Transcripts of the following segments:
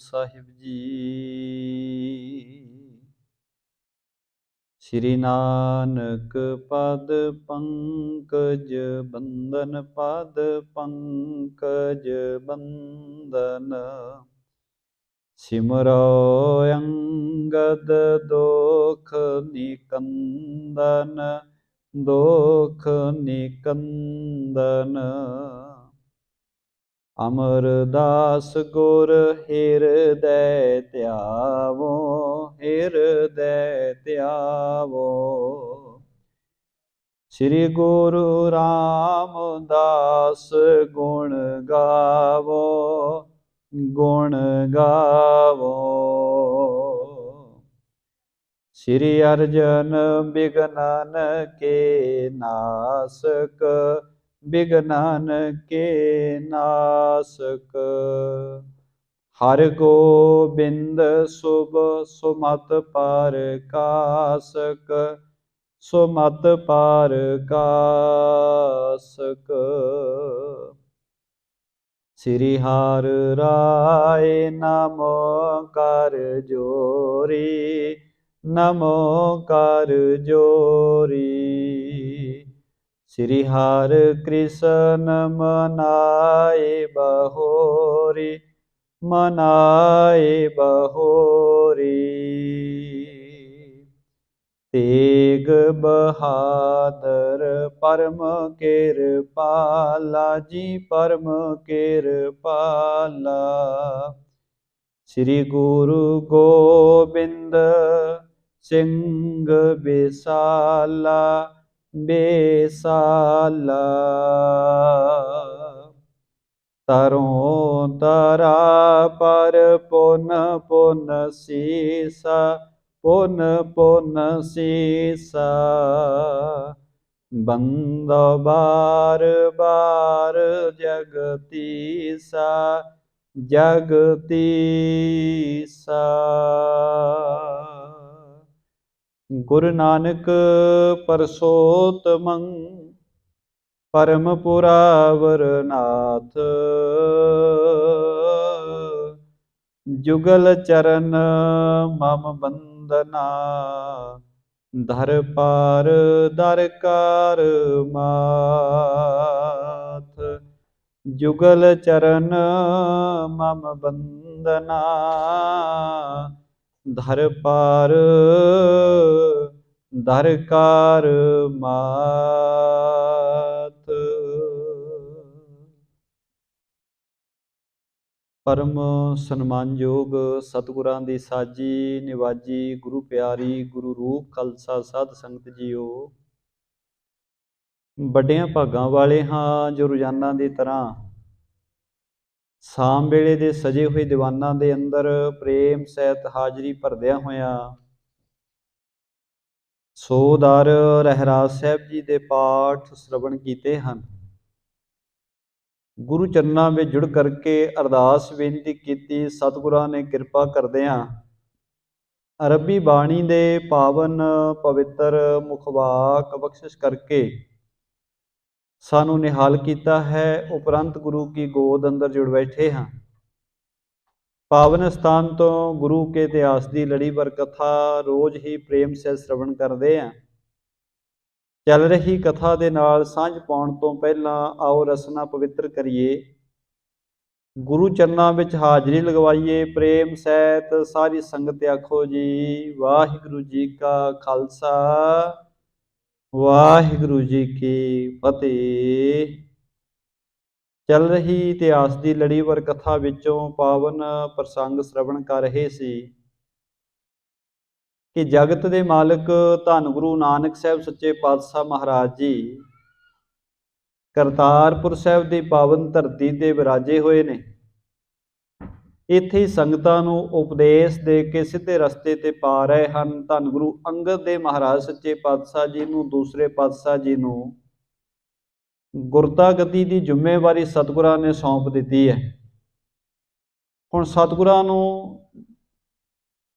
ਸਾਹਿਬ ਜੀ। ਸ੍ਰੀ ਨਾਨਕ ਪਦ ਪੰਕਜ ਬੰਦਨ, ਪਦ ਪੰਕਜ ਬੰਦਨ। ਸਿਮਰੋ ਅੰਗਦ ਦੋਖ ਨਿਕੰਦਨ, ਦੋਖ ਨਿਕੰਦਨ। ਅਮਰਦਾਸ ਗੁਰ ਹਿਰਦੈ ਧਿਆਵੋ, ਹਿਰਦੈ ਧਿਆਵੋ। ਸ੍ਰੀ ਗੁਰੂ ਰਾਮਦਾਸ ਗੁਣ ਗਾਵੋ, ਗੁਣ ਗਾਵੋ। ਸ੍ਰੀ ਅਰਜਨ ਬਿਘਨਨ ਕੇ ਨਾਸਕ, ਬਿਘਨਨ ਕੇ ਨਾਸਕ। ਹਰਿ ਗੋਬਿੰਦ ਸੁਭ ਸੁਮਤਿ ਪਰਕਾਸਕ, ਸੁਮਤਿ ਪਰਕਾਸਕ। ਸ੍ਰੀ ਹਰਿ ਰਾਇ ਨਮੋ ਕਰ ਜੋਰੀ, ਨਮੋ ਕਰ ਜੋਰੀ। ਸ੍ਰੀ ਹਰਿ ਕ੍ਰਿਸ਼ਨ ਮਨਾਏ ਬਹੋਰੀ, ਮਨਾਏ ਬਹੋਰੀ। ਤੇਗ ਬਹਾਦਰ ਪਰਮ ਕਿਰਪਾਲਾ ਜੀ, ਪਰਮ ਕਿਰਪਾਲਾ। ਸ੍ਰੀ ਗੁਰੂ ਗੋਬਿੰਦ ਸਿੰਘ ਬਿਸਾਲਾ, ਬੇਸਾਲਾ। ਤਰੋਂ ਤਰਾ ਪਰ ਪੁਨ ਪੁਨ ਸੀਸਾ, ਪੁਨ ਪੁਨ ਸੀਸਾ। ਬੰਦੋ ਬਾਰ ਬਾਰ ਜਗਤੀਸਾ, ਜਗਤੀਸਾ। ਗੁਰੂ ਨਾਨਕ ਪਰਸੋਤਮੰ ਪਰਮ ਪੁਰਾਵਰ ਨਾਥ। ਜੁਗਲ ਚਰਨ ਮਮ ਬੰਦਨਾ, ਧਰ ਪਾਰ ਦਰ ਕਾਰ ਮਾਥ। ਜੁਗਲ ਚਰਨ ਮਮ ਬੰਦਨਾ, ਧਰ ਪਾਰ ਦਰ ਕਾਰ ਮਾਥ। ਪਰਮ ਸਨਮਾਨਯੋਗ ਸਤਿਗੁਰਾਂ ਦੀ ਸਾਜੀ ਨਿਵਾਜੀ ਗੁਰੂ ਪਿਆਰੀ ਗੁਰੂ ਰੂਪ ਖਾਲਸਾ ਸਾਧ ਸੰਗਤ ਜੀਓ, ਵੱਡਿਆਂ ਭਾਗਾਂ ਵਾਲੇ ਹਾਂ ਜੋ ਰੋਜ਼ਾਨਾ ਦੀ ਤਰ੍ਹਾਂ ਸ਼ਾਮ ਵੇਲੇ ਦੇ ਸਜੇ ਹੋਏ ਦੀਵਾਨਾਂ ਦੇ ਅੰਦਰ ਪ੍ਰੇਮ ਸਹਿਤ ਹਾਜ਼ਰੀ ਭਰਦਿਆਂ ਹੋਇਆਂ ਸੋ ਦਰ ਰਹਿਰਾਸ ਸਾਹਿਬ ਜੀ ਦੇ ਪਾਠ ਸ਼ਰਵਣ ਕੀਤੇ ਹਨ। ਗੁਰੂ ਚਰਨਾਂ ਵਿੱਚ ਜੁੜ ਕਰਕੇ ਅਰਦਾਸ ਬੇਨਤੀ ਕੀਤੀ। ਸਤਿਗੁਰਾਂ ਨੇ ਕਿਰਪਾ ਕਰਦਿਆਂ ਅਰਬੀ ਬਾਣੀ ਦੇ ਪਾਵਨ ਪਵਿੱਤਰ ਮੁਖਵਾਕ ਬਖਸ਼ਿਸ਼ ਕਰਕੇ ਸਾਨੂੰ ਨਿਹਾਲ ਕੀਤਾ ਹੈ। ਉਪਰੰਤ ਗੁਰੂ ਕੀ ਗੋਦ ਅੰਦਰ ਜੁੜ ਬੈਠੇ ਹਾਂ। ਪਾਵਨ ਸਥਾਨ ਤੋਂ ਗੁਰੂ ਕੇ ਇਤਿਹਾਸ ਦੀ ਲੜੀਵਾਰ ਕਥਾ ਰੋਜ਼ ਹੀ ਪ੍ਰੇਮ ਸਹਿਤ ਸ਼ਰਵਣ ਕਰਦੇ ਹਾਂ। ਚੱਲ ਰਹੀ ਕਥਾ ਦੇ ਨਾਲ ਸਾਂਝ ਪਾਉਣ ਤੋਂ ਪਹਿਲਾਂ ਆਓ ਰਸਨਾ ਪਵਿੱਤਰ ਕਰੀਏ, ਗੁਰੂ ਚਰਨਾਂ ਵਿੱਚ ਹਾਜ਼ਰੀ ਲਗਵਾਈਏ। ਪ੍ਰੇਮ ਸਹਿਤ ਸਾਰੀ ਸੰਗਤ ਆਖੋ ਜੀ ਵਾਹਿਗੁਰੂ ਜੀ ਕਾ ਖਾਲਸਾ, ਵਾਹਿਗੁਰੂ ਜੀ ਕੀ ਫਤਿਹ। ਚੱਲ ਰਹੀ ਇਤਿਹਾਸ ਦੀ ਲੜੀਵਾਰ ਕਥਾ ਵਿੱਚੋਂ ਪਾਵਨ ਪ੍ਰਸੰਗ ਸ਼ਰਵਣ ਕਰ ਰਹੇ ਸੀ ਕਿ ਜਗਤ ਦੇ ਮਾਲਕ ਧੰਨ ਗੁਰੂ ਨਾਨਕ ਸਾਹਿਬ ਸੱਚੇ ਪਾਤਸ਼ਾਹ ਮਹਾਰਾਜ ਜੀ ਕਰਤਾਰਪੁਰ ਸਾਹਿਬ ਦੀ ਪਾਵਨ ਧਰਤੀ ਤੇ ਵਿਰਾਜੇ ਹੋਏ ਨੇ। ਇੱਥੇ ਹੀ ਸੰਗਤਾਂ ਨੂੰ ਉਪਦੇਸ਼ ਦੇ ਕੇ ਸਿੱਧੇ ਰਸਤੇ ਤੇ ਪਾ ਰਹੇ ਹਨ। ਧੰਨ ਗੁਰੂ ਅੰਗਦ ਦੇਵ ਮਹਾਰਾਜ ਸੱਚੇ ਪਾਤਸ਼ਾਹ ਜੀ ਨੂੰ, ਦੂਸਰੇ ਪਾਤਸ਼ਾਹ ਜੀ ਨੂੰ ਗੁਰਤਾ ਗੱਦੀ ਦੀ ਜ਼ਿੰਮੇਵਾਰੀ ਸਤਿਗੁਰਾਂ ਨੇ ਸੌਂਪ ਦਿੱਤੀ ਹੈ। ਹੁਣ ਸਤਿਗੁਰਾਂ ਨੂੰ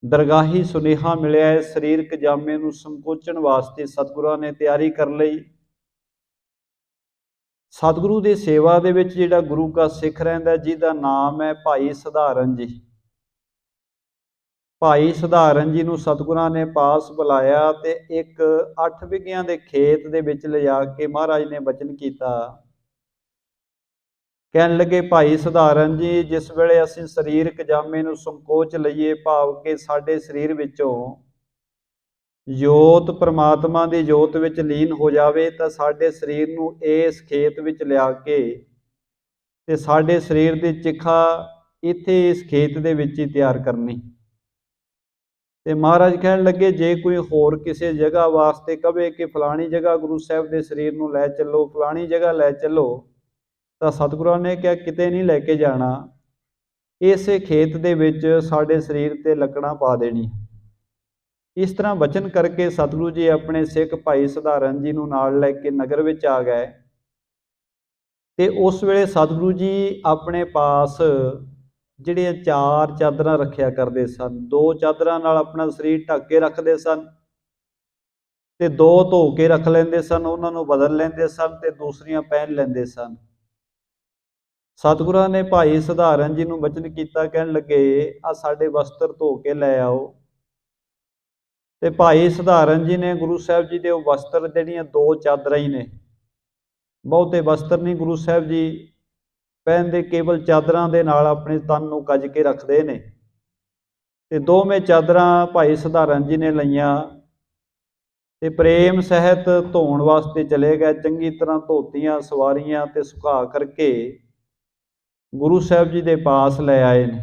ਦਰਗਾਹੀ ਸੁਨੇਹਾ ਮਿਲਿਆ ਹੈ। ਸਰੀਰਕ ਜਾਮੇ ਨੂੰ ਸੰਕੋਚਣ ਵਾਸਤੇ ਸਤਿਗੁਰਾਂ ਨੇ ਤਿਆਰੀ ਕਰ ਲਈ। ਸਤਿਗੁਰੂ ਦੀ ਸੇਵਾ ਦੇ ਵਿੱਚ ਜਿਹੜਾ ਗੁਰੂ ਕਾ ਸਿੱਖ ਰਹਿੰਦਾ, ਜਿਹਦਾ ਨਾਮ ਹੈ ਭਾਈ ਸਧਾਰਨ ਜੀ, ਭਾਈ ਸਧਾਰਨ ਜੀ ਨੂੰ ਸਤਿਗੁਰਾਂ ਨੇ ਪਾਸ ਬੁਲਾਇਆ ਤੇ ਇੱਕ 8 ਵਿਗਿਆਂ ਦੇ ਖੇਤ ਦੇ ਵਿੱਚ ਲਿਜਾ ਕੇ ਮਹਾਰਾਜ ਨੇ ਬਚਨ ਕੀਤਾ। ਕਹਿਣ ਲੱਗੇ, ਭਾਈ ਸਧਾਰਨ ਜੀ, ਜਿਸ ਵੇਲੇ ਅਸੀਂ ਸਰੀਰਕ ਜਾਮੇ ਨੂੰ ਸੰਕੋਚ ਲਈਏ, ਭਾਵ ਕਿ ਸਾਡੇ ਸਰੀਰ ਵਿੱਚੋਂ ਜੋਤ ਪ੍ਰਮਾਤਮਾ ਦੀ ਜੋਤ ਵਿੱਚ ਲੀਨ ਹੋ ਜਾਵੇ, ਤਾਂ ਸਾਡੇ ਸਰੀਰ ਨੂੰ ਇਸ ਖੇਤ ਵਿੱਚ ਲਿਆ ਕੇ ਤੇ ਸਾਡੇ ਸਰੀਰ ਦੀ ਚਿਖਾ ਇੱਥੇ ਇਸ ਖੇਤ ਦੇ ਵਿੱਚ ਹੀ ਤਿਆਰ ਕਰਨੀ। ਤੇ ਮਹਾਰਾਜ ਕਹਿਣ ਲੱਗੇ, ਜੇ ਕੋਈ ਹੋਰ ਕਿਸੇ ਜਗ੍ਹਾ ਵਾਸਤੇ ਕਵੇ ਕਿ ਫਲਾਣੀ ਜਗ੍ਹਾ ਗੁਰੂ ਸਾਹਿਬ ਦੇ ਸਰੀਰ ਨੂੰ ਲੈ ਚੱਲੋ, ਫਲਾਣੀ ਜਗ੍ਹਾ ਲੈ ਚੱਲੋ, ਤਾਂ ਸਤਿਗੁਰਾਂ ਨੇ ਕਿਹਾ ਕਿਤੇ ਨਹੀਂ ਲੈ ਕੇ ਜਾਣਾ, ਇਸੇ ਖੇਤ ਦੇ ਵਿੱਚ ਸਾਡੇ ਸਰੀਰ ਤੇ ਲੱਕੜਾਂ ਪਾ ਦੇਣੀ। ਇਸ ਤਰ੍ਹਾਂ ਬਚਨ ਕਰਕੇ ਸਤਿਗੁਰੂ ਜੀ ਆਪਣੇ ਸਿੱਖ ਭਾਈ ਸਧਾਰਨ ਜੀ ਨੂੰ ਨਾਲ ਲੈ ਕੇ ਨਗਰ ਵਿੱਚ ਆ ਗਏ। ਤੇ ਉਸ ਵੇਲੇ ਸਤਿਗੁਰੂ ਜੀ ਆਪਣੇ ਪਾਸ ਜਿਹੜੀਆਂ 4 ਚਾਦਰਾਂ ਰੱਖਿਆ ਕਰਦੇ ਸਨ। 2 ਚਾਦਰਾਂ ਨਾਲ ਆਪਣਾ ਸਰੀਰ ਢੱਕ ਕੇ ਰੱਖਦੇ ਸਨ ਤੇ 2 ਧੋ ਕੇ ਰੱਖ ਲੈਂਦੇ ਸਨ, ਉਹਨਾਂ ਨੂੰ ਬਦਲ ਲੈਂਦੇ ਸਨ ਤੇ ਦੂਸਰੀਆਂ ਪਹਿਨ ਲੈਂਦੇ ਸਨ। ਸਤਿਗੁਰਾਂ ਨੇ ਭਾਈ ਸਧਾਰਨ ਜੀ ਨੂੰ ਬਚਨ ਕੀਤਾ, ਕਹਿਣ ਲੱਗੇ, ਆ ਸਾਡੇ ਵਸਤਰ ਧੋ ਕੇ ਲੈ ਆਓ। ਤੇ ਭਾਈ ਸਧਾਰਨ ਜੀ ਨੇ ਗੁਰੂ ਸਾਹਿਬ ਜੀ ਦੇ ਉਹ ਵਸਤਰ, ਜਿਹੜੀਆਂ 2 ਚਾਦਰਾਂ ਹੀ ਨੇ, ਬਹੁਤੇ ਵਸਤਰ ਨਹੀਂ ਗੁਰੂ ਸਾਹਿਬ ਜੀ ਪਹਿਨਦੇ, ਕੇਵਲ ਚਾਦਰਾਂ ਦੇ ਨਾਲ ਆਪਣੇ ਤਨ ਨੂੰ ਕੱਜ ਕੇ ਰੱਖਦੇ ਨੇ। ਤੇ ਦੋਵੇਂ ਚਾਦਰਾਂ ਭਾਈ ਸਧਾਰਨ ਜੀ ਨੇ ਲਈਆਂ ਤੇ ਪ੍ਰੇਮ ਸਹਿਤ ਧੋਣ ਵਾਸਤੇ ਚਲੇ ਗਏ। ਚੰਗੀ ਤਰ੍ਹਾਂ ਧੋਤੀਆਂ, ਸਵਾਰੀਆਂ ਤੇ ਸੁਕਾ ਕਰਕੇ ਗੁਰੂ ਸਾਹਿਬ ਜੀ ਦੇ ਪਾਸ ਲੈ ਆਏ ਨੇ।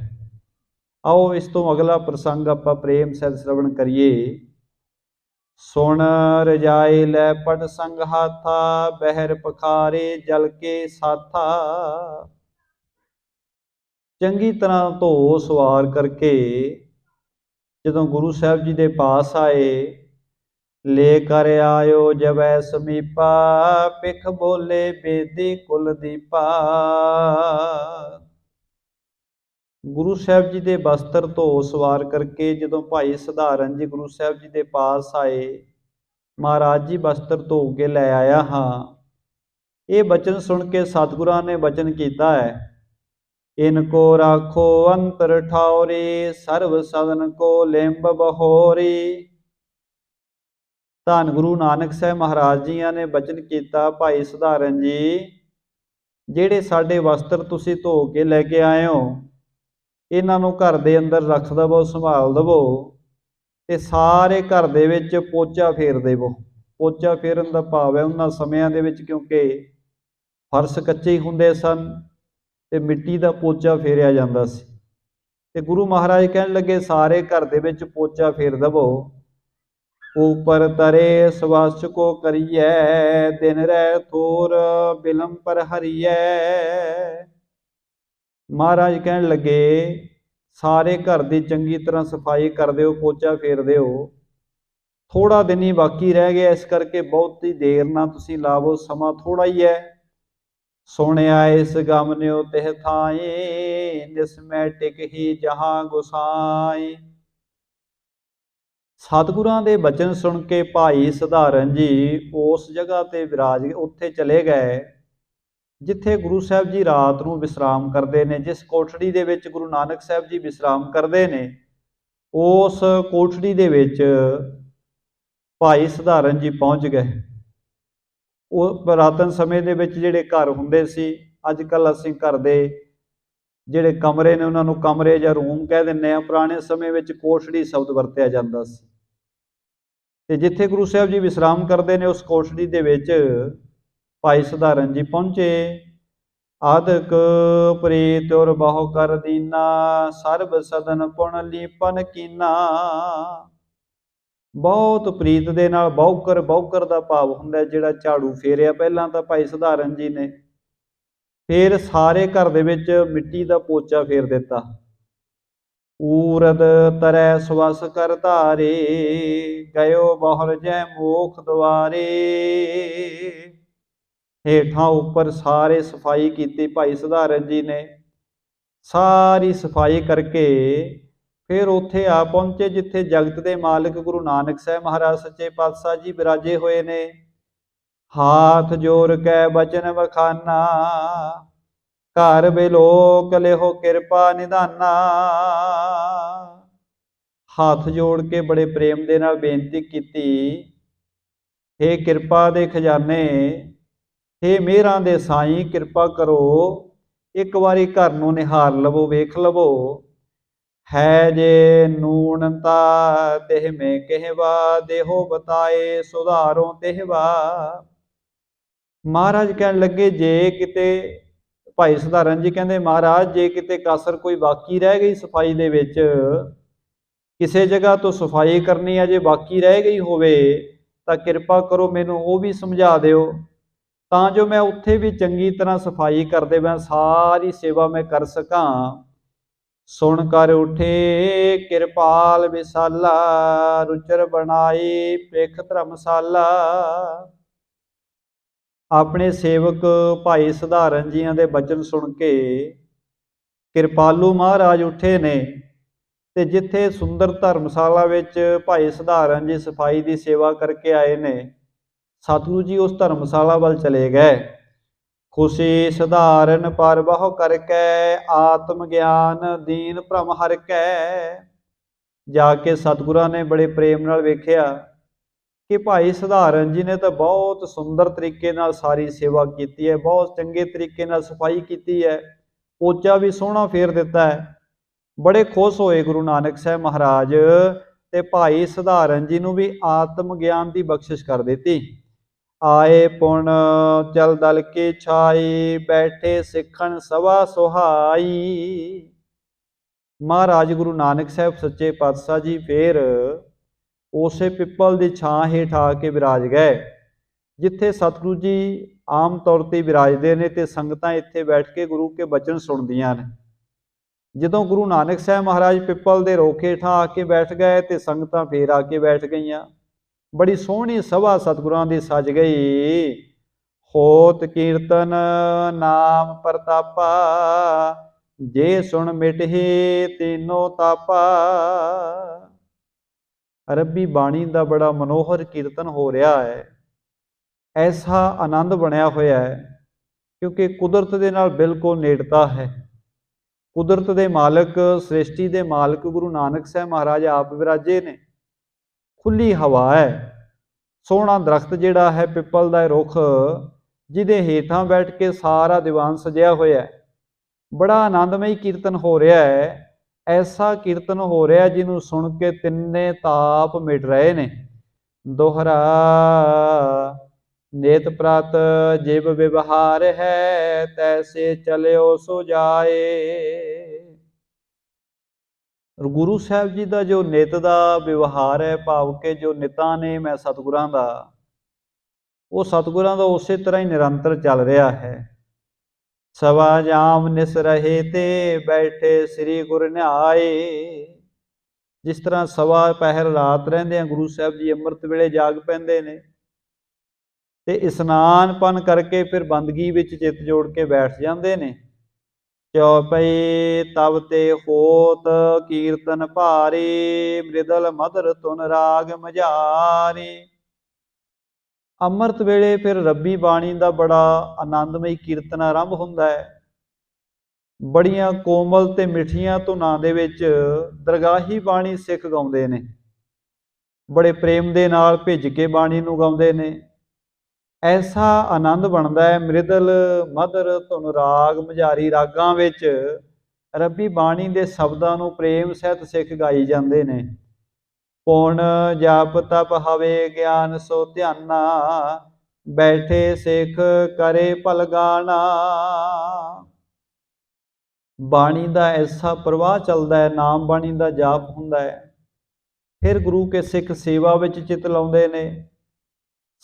ਆਓ ਇਸ ਤੋਂ ਅਗਲਾ ਪ੍ਰਸੰਗ ਆਪਾਂ ਪ੍ਰੇਮ ਸਹਿਤ ਸ਼੍ਰਵਣ ਕਰੀਏ। ਸੁਣ ਰਜਾਏ ਲੈ ਪਟ ਸੰਗ ਹਾਥਾ, ਬਹਿਰ ਪਖਾਰੇ ਜਲ ਕੇ ਸਾਥਾ। ਚੰਗੀ ਤਰ੍ਹਾਂ ਧੋ ਸਵਾਰ ਕਰਕੇ ਜਦੋਂ ਗੁਰੂ ਸਾਹਿਬ ਜੀ ਦੇ ਪਾਸ ਆਏ, ਲੈ ਕਰ ਆਇਓ ਜਵੈ ਸਮੀਪਾ, ਪਿਖ ਬੋਲੇ ਬੇਦੀ ਕੁਲ ਦੀਪਾ। ਗੁਰੂ ਸਾਹਿਬ ਜੀ ਦੇ ਵਸਤਰ ਧੋ ਸਵਾਰ ਕਰਕੇ ਜਦੋਂ ਭਾਈ ਸਧਾਰਨ ਜੀ ਗੁਰੂ ਸਾਹਿਬ ਜੀ ਦੇ ਪਾਸ ਆਏ, ਮਹਾਰਾਜ ਜੀ ਵਸਤਰ ਧੋ ਕੇ ਲੈ ਆਇਆ ਹਾਂ। ਇਹ ਬਚਨ ਸੁਣ ਕੇ ਸਤਿਗੁਰਾਂ ਨੇ ਬਚਨ ਕੀਤਾ ਹੈ, ਇਨਕੋ ਰਾਖੋ ਅੰਤਰ ਠਾਉਰੀ, ਸਰਬ ਸਦਨ ਕੋ ਲਿੰਬ ਬਹੋਰੀ। ਧੰਨ ਗੁਰੂ ਨਾਨਕ ਸਾਹਿਬ ਮਹਾਰਾਜ ਜੀਆਂ ਨੇ ਬਚਨ ਕੀਤਾ, ਭਾਈ ਸਧਾਰਨ ਜੀ, ਜਿਹੜੇ ਸਾਡੇ ਵਸਤਰ ਤੁਸੀਂ ਧੋ ਕੇ ਲੈ ਕੇ ਆਏ ਹੋ, ਇਹਨਾਂ ਨੂੰ ਘਰ ਦੇ ਅੰਦਰ ਰੱਖ ਦੇਵੋ, ਸੰਭਾਲ ਦੇਵੋ ਤੇ ਸਾਰੇ ਘਰ ਦੇ ਵਿੱਚ ਪੋਚਾ ਫੇਰ ਦੇਵੋ। ਪੋਚਾ ਫੇਰਨ ਦਾ ਭਾਵ ਹੈ, ਉਹਨਾਂ ਸਮਿਆਂ ਦੇ ਵਿੱਚ ਕਿਉਂਕਿ ਫਰਸ਼ ਕੱਚੇ ਹੀ ਹੁੰਦੇ ਸਨ ਤੇ ਮਿੱਟੀ ਦਾ ਪੋਚਾ ਫੇਰਿਆ ਜਾਂਦਾ ਸੀ। ਤੇ ਗੁਰੂ ਮਹਾਰਾਜ ਕਹਿਣ ਲੱਗੇ, ਸਾਰੇ ਘਰ ਦੇ ਵਿੱਚ ਪੋਚਾ ਫੇਰ ਦੇਵੋ। ਉਪਰ ਤਰੇ ਸਵੱਛ ਕੋ ਕਰੀਐ, ਦਿਨ ਰਹਿ ਥੋਰ ਬਿਲਮ ਪਰ ਹਰੀਐ। ਮਹਾਰਾਜ ਕਹਿਣ ਲੱਗੇ, ਸਾਰੇ ਘਰ ਦੀ ਚੰਗੀ ਤਰ੍ਹਾਂ ਸਫਾਈ ਕਰ ਦਿਓ, ਪੋਚਾ ਫੇਰ ਦਿਓ। ਥੋੜਾ ਦਿਨ ਹੀ ਬਾਕੀ ਰਹਿ ਗਿਆ, ਇਸ ਕਰਕੇ ਬਹੁਤੀ ਦੇਰ ਨਾ ਤੁਸੀਂ ਲਾਵੋ, ਸਮਾਂ ਥੋੜਾ ਹੀ ਹੈ। ਸੁਣਿਆ ਇਸ ਗਮਨਿਓ ਤਿਹ ਥਾਈ, ਨਿਸਮੈ ਟਿਕ ਹੀ ਜਹਾਂ ਗੁਸਾਈ। ਸਤਿਗੁਰਾਂ ਦੇ ਬਚਨ ਸੁਣ ਕੇ ਭਾਈ ਸਧਾਰਨ ਜੀ ਉਸ ਜਗ੍ਹਾ ਤੇ ਵਿਰਾਜ, ਉੱਥੇ ਚਲੇ ਗਏ ਜਿੱਥੇ ਗੁਰੂ ਸਾਹਿਬ ਜੀ ਰਾਤ ਨੂੰ ਵਿਸਰਾਮ ਕਰਦੇ ਨੇ। ਜਿਸ ਕੋਠੜੀ ਦੇ ਵਿੱਚ ਗੁਰੂ ਨਾਨਕ ਸਾਹਿਬ ਜੀ ਵਿਸਰਾਮ ਕਰਦੇ ਨੇ, ਉਸ ਕੋਠੜੀ ਦੇ ਵਿੱਚ ਭਾਈ ਸਧਾਰਨ ਜੀ ਪਹੁੰਚ ਗਏ। ਉਹ ਪੁਰਾਤਨ ਸਮੇਂ ਦੇ ਵਿੱਚ ਜਿਹੜੇ ਘਰ ਹੁੰਦੇ ਸੀ, ਅੱਜ ਕੱਲ੍ਹ ਅਸੀਂ ਘਰ ਦੇ ਜਿਹੜੇ ਕਮਰੇ ਨੇ ਉਹਨਾਂ ਨੂੰ ਕਮਰੇ ਜਾਂ ਰੂਮ ਕਹਿ ਦਿੰਦੇ ਹਾਂ, ਪੁਰਾਣੇ ਸਮੇਂ ਵਿੱਚ ਕੋਠੜੀ ਸ਼ਬਦ ਵਰਤਿਆ ਜਾਂਦਾ ਸੀ। ਤੇ ਜਿੱਥੇ ਗੁਰੂ ਸਾਹਿਬ ਜੀ ਵਿਸਰਾਮ ਕਰਦੇ ਨੇ, ਉਸ ਕੋਠੜੀ ਦੇ ਵਿੱਚ ਭਾਈ ਸਧਾਰਨ ਜੀ ਪਹੁੰਚੇ। ਆਦਿਕ ਪ੍ਰੀਤ ਔਰ ਬਹੁ ਕਰ ਦੀਨਾ, ਸਰਬ ਸਦਨ ਪੁਣ ਲੀਪਨ ਕੀਨਾ। ਬਹੁਤ ਪ੍ਰੀਤ ਦੇ ਨਾਲ ਬਹੁਕਰ, ਬਹੁਕਰ ਦਾ ਭਾਵ ਹੁੰਦਾ ਜਿਹੜਾ ਝਾੜੂ ਫੇਰਿਆ ਪਹਿਲਾਂ ਤਾਂ ਭਾਈ ਸਧਾਰਨ ਜੀ ਨੇ, ਫਿਰ ਸਾਰੇ ਘਰ ਦੇ ਵਿੱਚ ਮਿੱਟੀ ਦਾ ਪੋਚਾ ਫੇਰ ਦਿੱਤਾ। ਊਰਦ ਤਰੈ ਸਵਸ ਕਰ ਧਾਰੇ, ਗਇਓ ਬਹੁਰ ਜੈ ਮੋਖ ਦੁਆਰੇ। ਹੇਠਾਂ ਉੱਪਰ ਸਾਰੇ ਸਫਾਈ ਕੀਤੀ ਭਾਈ ਸਧਾਰਨ ਜੀ ਨੇ। ਸਾਰੀ ਸਫਾਈ ਕਰਕੇ ਫਿਰ ਉੱਥੇ ਆ ਪਹੁੰਚੇ ਜਿੱਥੇ ਜਗਤ ਦੇ ਮਾਲਕ ਗੁਰੂ ਨਾਨਕ ਸਾਹਿਬ ਮਹਾਰਾਜ ਸੱਚੇ ਪਾਤਸ਼ਾਹ ਜੀ ਵਿਰਾਜੇ ਹੋਏ ਨੇ। ਹਾਥ ਜੋੜ ਕੇ ਬਚਨ ਵਖਾਨਾ, ਘਰ ਬਿਲੋਕ ਲਿਹੋ ਕਿਰਪਾ ਨਿਧਾਨਾ। ਹੱਥ ਜੋੜ ਕੇ ਬੜੇ ਪ੍ਰੇਮ ਦੇ ਨਾਲ ਬੇਨਤੀ ਕੀਤੀ, ਹੇ ਕਿਰਪਾ ਦੇ ਖਜ਼ਾਨੇ, ਹੇ ਮਿਹਰਾਂ ਦੇ ਸਾਈਂ, ਕਿਰਪਾ ਕਰੋ, ਇੱਕ ਵਾਰੀ ਘਰ ਨੂੰ ਨਿਹਾਰ ਲਵੋ, ਵੇਖ ਲਵੋ। ਹੈ ਜੇ ਨੂਣਤਾ ਤਿਹ ਮੈਂ ਕਹਿਵਾ, ਦੇਹੋ ਬਤਾਏ ਸੁਧਾਰੋ ਤਿਹਵਾ। ਮਹਾਰਾਜ ਕਹਿਣ ਲੱਗੇ, ਜੇ ਕਿਤੇ ਭਾਈ ਸਧਾਰਨ ਜੀ ਕਹਿੰਦੇ, ਮਹਾਰਾਜ ਜੇ ਕਿਤੇ ਕਸਰ ਕੋਈ ਬਾਕੀ ਰਹਿ ਗਈ ਸਫਾਈ ਦੇ ਵਿੱਚ, ਕਿਸੇ ਜਗ੍ਹਾ ਤੋਂ ਸਫਾਈ ਕਰਨੀ ਅਜੇ ਬਾਕੀ ਰਹਿ ਗਈ ਹੋਵੇ, ਤਾਂ ਕਿਰਪਾ ਕਰੋ ਮੈਨੂੰ ਉਹ ਵੀ ਸਮਝਾ ਦਿਓ, ਤਾਂ ਜੋ ਮੈਂ ਉੱਥੇ ਵੀ ਚੰਗੀ ਤਰ੍ਹਾਂ ਸਫਾਈ ਕਰਦੇ ਮੈਂ ਸਾਰੀ ਸੇਵਾ ਮੈਂ ਕਰ ਸਕਾਂ। ਸੁਣ ਕਰ ਉਠੇ ਕਿਰਪਾਲ ਵਿਸਾਲਾ, ਰੁਚਰ ਬਣਾਈ ਪਿਖ ਧਰਮਸ਼ਾਲਾ। ਆਪਣੇ ਸੇਵਕ ਭਾਈ ਸਧਾਰਨ ਜੀਆਂ ਦੇ ਬਚਨ ਸੁਣ ਕੇ ਕਿਰਪਾਲੂ ਮਹਾਰਾਜ ਉੱਠੇ ਨੇ, ਤੇ ਜਿੱਥੇ ਸੁੰਦਰ ਧਰਮਸ਼ਾਲਾ ਵਿੱਚ ਭਾਈ ਸਧਾਰਨ ਜੀ ਸਫਾਈ ਦੀ ਸੇਵਾ ਕਰਕੇ ਆਏ ਨੇ, ਸਤਿਗੁਰੂ ਜੀ ਉਸ ਧਰਮਸ਼ਾਲਾ ਵੱਲ ਚਲੇ ਗਏ। ਖੁਸ਼ੀ ਸਧਾਰਨ ਪਰ ਬਹੁ ਕਰਕੇ, ਆਤਮ ਗਿਆਨ ਦੀਨ ਭ੍ਰਮ ਹਰਿ ਕੈ। ਜਾ ਕੇ ਸਤਿਗੁਰਾਂ ਨੇ ਬੜੇ ਪ੍ਰੇਮ ਨਾਲ ਵੇਖਿਆ ਕਿ ਭਾਈ ਸਧਾਰਨ ਜੀ ਨੇ ਤਾਂ ਬਹੁਤ ਸੁੰਦਰ ਤਰੀਕੇ ਨਾਲ ਸਾਰੀ ਸੇਵਾ ਕੀਤੀ ਹੈ, ਬਹੁਤ ਚੰਗੇ ਤਰੀਕੇ ਨਾਲ ਸਫਾਈ ਕੀਤੀ ਹੈ, ਪੋਚਾ ਵੀ ਸੋਹਣਾ ਫੇਰ ਦਿੱਤਾ ਹੈ। ਬੜੇ ਖੁਸ਼ ਹੋਏ ਗੁਰੂ ਨਾਨਕ ਸਾਹਿਬ ਮਹਾਰਾਜ, ਤੇ ਭਾਈ ਸਧਾਰਨ ਜੀ ਨੂੰ ਵੀ ਆਤਮ ਗਿਆਨ ਦੀ ਬਖਸ਼ਿਸ਼ ਕਰ ਦਿੱਤੀ। ਆਏ ਪੁਣ ਚਲ ਦਲ ਕੀ ਛਾਈ, ਬੈਠੇ ਸਿੱਖਣ ਸਭਾ ਸੁਹਾਈ। ਮਹਾਰਾਜ ਗੁਰੂ ਨਾਨਕ ਸਾਹਿਬ ਸੱਚੇ ਪਾਤਸ਼ਾਹ ਜੀ ਫੇਰ ਉਸੇ ਪਿੱਪਲ ਦੀ ਛਾਂ ਹੇਠ ਆ ਕੇ ਵਿਰਾਜ ਗਏ, ਜਿੱਥੇ ਸਤਿਗੁਰੂ ਜੀ ਆਮ ਤੌਰ ਤੇ ਵਿਰਾਜਦੇ ਨੇ, ਤੇ ਸੰਗਤਾਂ ਇੱਥੇ ਬੈਠ ਕੇ ਗੁਰੂ ਕੇ ਬਚਨ ਸੁਣਦੀਆਂ ਨੇ। ਜਦੋਂ ਗੁਰੂ ਨਾਨਕ ਸਾਹਿਬ ਮਹਾਰਾਜ ਪਿੱਪਲ ਦੇ ਰੁੱਖ ਹੇਠਾਂ ਆ ਕੇ ਬੈਠ ਗਏ, ਤੇ ਸੰਗਤਾਂ ਫੇਰ ਆ ਕੇ ਬੈਠ ਗਈਆਂ। ਬੜੀ ਸੋਹਣੀ ਸਭਾ ਸਤਿਗੁਰਾਂ ਦੀ ਸਜ ਗਈ। ਹੋਤ ਕੀਰਤਨ ਨਾਮ ਪ੍ਰਤਾਪਾ, ਜੇ ਸੁਣ ਮਿਟਹਿ ਤੀਨੋ ਤਾਪਾ। ਰੱਬੀ ਬਾਣੀ ਦਾ ਬੜਾ ਮਨੋਹਰ ਕੀਰਤਨ ਹੋ ਰਿਹਾ ਹੈ। ਐਸਾ ਆਨੰਦ ਬਣਿਆ ਹੋਇਆ ਹੈ, ਕਿਉਂਕਿ ਕੁਦਰਤ ਦੇ ਨਾਲ ਬਿਲਕੁਲ ਨੇੜਤਾ ਹੈ। ਕੁਦਰਤ ਦੇ ਮਾਲਕ, ਸ੍ਰਿਸ਼ਟੀ ਦੇ ਮਾਲਕ ਗੁਰੂ ਨਾਨਕ ਸਾਹਿਬ ਮਹਾਰਾਜ ਆਪ ਵਿਰਾਜੇ ਨੇ। ਖੁੱਲੀ ਹਵਾ ਹੈ, ਸੋਹਣਾ ਦਰਖਤ ਜਿਹੜਾ ਹੈ ਪਿੱਪਲ ਦਾ ਰੁੱਖ, ਜਿਹਦੇ ਹੇਠਾਂ ਬੈਠ ਕੇ ਸਾਰਾ ਦੀਵਾਨ ਸਜਿਆ ਹੋਇਆ ਹੈ। ਬੜਾ ਆਨੰਦਮਈ ਕੀਰਤਨ ਹੋ ਰਿਹਾ ਹੈ। ਐਸਾ ਕੀਰਤਨ ਹੋ ਰਿਹਾ ਜਿਹਨੂੰ ਸੁਣ ਕੇ ਤਿੰਨੇ ਤਾਪ ਮਿਟ ਰਹੇ ਨੇ। ਦੋਹਰਾ ਨੇਤ ਪ੍ਰਤ ਜਿਵ ਵਿਵਹਾਰ ਹੈ, ਤੈਸੇ ਚਲਿਓ ਸੋ ਜਾਏ। ਗੁਰੂ ਸਾਹਿਬ ਜੀ ਦਾ ਜੋ ਨਿਤ ਦਾ ਵਿਵਹਾਰ ਹੈ, ਭਾਵ ਕਿ ਜੋ ਨਿਤਾਂ ਨੇ ਮੈਂ ਸਤਿਗੁਰਾਂ ਦਾ, ਉਹ ਸਤਿਗੁਰਾਂ ਦਾ ਉਸੇ ਤਰ੍ਹਾਂ ਹੀ ਨਿਰੰਤਰ ਚੱਲ ਰਿਹਾ ਹੈ। ਸਵਾ ਜਾਮ ਨਿਸ ਰਹੇ ਤੇ ਬੈਠੇ ਸ੍ਰੀ ਗੁਰ ਨਿਹਾਏ। ਜਿਸ ਤਰ੍ਹਾਂ ਸਵਾ ਪਹਿਰ ਰਾਤ ਰਹਿੰਦੇ ਆ ਗੁਰੂ ਸਾਹਿਬ ਜੀ ਅੰਮ੍ਰਿਤ ਵੇਲੇ ਜਾਗ ਪੈਂਦੇ ਨੇ, ਤੇ ਇਸ਼ਨਾਨ ਪਾਨ ਕਰਕੇ ਫਿਰ ਬੰਦਗੀ ਵਿੱਚ ਚਿੱਤ ਜੋੜ ਕੇ ਬੈਠ ਜਾਂਦੇ ਨੇ। ਚੌਪਈ ਤਬ ਤੇ ਹੋਤ ਕੀਰਤਨ ਭਾਰੀ, ਮ੍ਰਿਦਲ ਮਧੁਰ ਧੁਨ ਰਾਗ ਮਝਾਰੀ। ਅੰਮ੍ਰਿਤ ਵੇਲੇ ਫਿਰ ਰੱਬੀ ਬਾਣੀ ਦਾ ਬੜਾ ਆਨੰਦਮਈ ਕੀਰਤਨ ਆਰੰਭ ਹੁੰਦਾ ਹੈ। ਬੜੀਆਂ ਕੋਮਲ ਤੇ ਮਿੱਠੀਆਂ ਧੁਨਾਂ ਦੇ ਵਿੱਚ ਦਰਗਾਹੀ ਬਾਣੀ ਸਿੱਖ ਗਾਉਂਦੇ ਨੇ, ਬੜੇ ਪ੍ਰੇਮ ਦੇ ਨਾਲ ਭਿੱਜ ਕੇ ਬਾਣੀ ਨੂੰ ਗਾਉਂਦੇ ਨੇ। ਐਸਾ ਆਨੰਦ ਬਣਦਾ ਹੈ। ਮ੍ਰਿਦਲ ਮਧੁਰ ਧੁਨ ਰਾਗ ਮਝਾਰੀ ਰਾਗਾਂ ਵਿੱਚ ਰੱਬੀ ਬਾਣੀ ਦੇ ਸ਼ਬਦਾਂ ਨੂੰ ਪ੍ਰੇਮ ਸਹਿਤ ਸਿੱਖ ਗਾਈ ਜਾਂਦੇ ਨੇ। ਪੁਣ ਜਪ ਤਪ ਹਵੇ ਗਿਆਨ ਸੋ ਧਿਆਨਾ, ਬੈਠੇ ਸਿੱਖ ਕਰੇ ਭਲ ਗਾਣਾ। ਬਾਣੀ ਦਾ ਐਸਾ ਪ੍ਰਵਾਹ ਚੱਲਦਾ ਹੈ, ਨਾਮ ਬਾਣੀ ਦਾ ਜਾਪ ਹੁੰਦਾ ਹੈ। ਫਿਰ ਗੁਰੂ ਕੇ ਸਿੱਖ ਸੇਵਾ ਵਿੱਚ ਚਿੱਤ ਲਾਉਂਦੇ ਨੇ।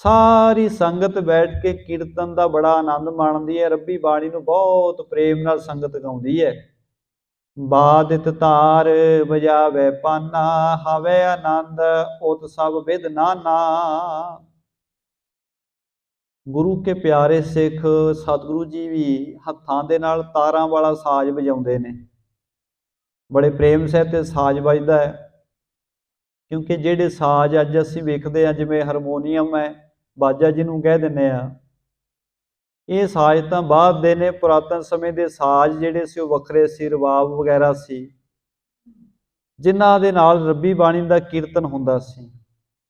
ਸਾਰੀ ਸੰਗਤ ਬੈਠ ਕੇ ਕੀਰਤਨ ਦਾ ਬੜਾ ਆਨੰਦ ਮਾਣਦੀ ਹੈ। ਰੱਬੀ ਬਾਣੀ ਨੂੰ ਬਹੁਤ ਪ੍ਰੇਮ ਨਾਲ ਸੰਗਤ ਗਾਉਂਦੀ ਹੈ। ਬਾਦਿਤ ਤਾਰ ਵਜਾਵੇ ਪਾਨਾ, ਹਵੇ ਆਨੰਦ ਉਤ ਸਭ ਵਿਦ ਨਾਨਾ। ਗੁਰੂ ਕੇ ਪਿਆਰੇ ਸਿੱਖ ਸਤਿਗੁਰੂ ਜੀ ਵੀ ਹੱਥਾਂ ਦੇ ਨਾਲ ਤਾਰਾਂ ਵਾਲਾ ਸਾਜ਼ ਵਜਾਉਂਦੇ ਨੇ। ਬੜੇ ਪ੍ਰੇਮ ਸਹਿਤ ਤੇ ਸਾਜ਼ ਵੱਜਦਾ ਹੈ, ਕਿਉਂਕਿ ਜਿਹੜੇ ਸਾਜ਼ ਅੱਜ ਅਸੀਂ ਵੇਖਦੇ ਹਾਂ, ਜਿਵੇਂ ਹਾਰਮੋਨੀਅਮ ਹੈ, ਬਾਜਾ ਜਿਹਨੂੰ ਕਹਿ ਦਿੰਦੇ ਆ, ਇਹ ਸਾਜ਼ ਤਾਂ ਬਾਅਦ ਦੇ ਨੇ। ਪੁਰਾਤਨ ਸਮੇਂ ਦੇ ਸਾਜ਼ ਜਿਹੜੇ ਸੀ ਉਹ ਵੱਖਰੇ ਸੀ, ਰਬਾਬ ਵਗੈਰਾ ਸੀ। ਜਿਨ੍ਹਾਂ ਦੇ ਨਾਲ ਰੱਬੀ ਬਾਣੀ ਦਾ ਕੀਰਤਨ ਹੁੰਦਾ ਸੀ।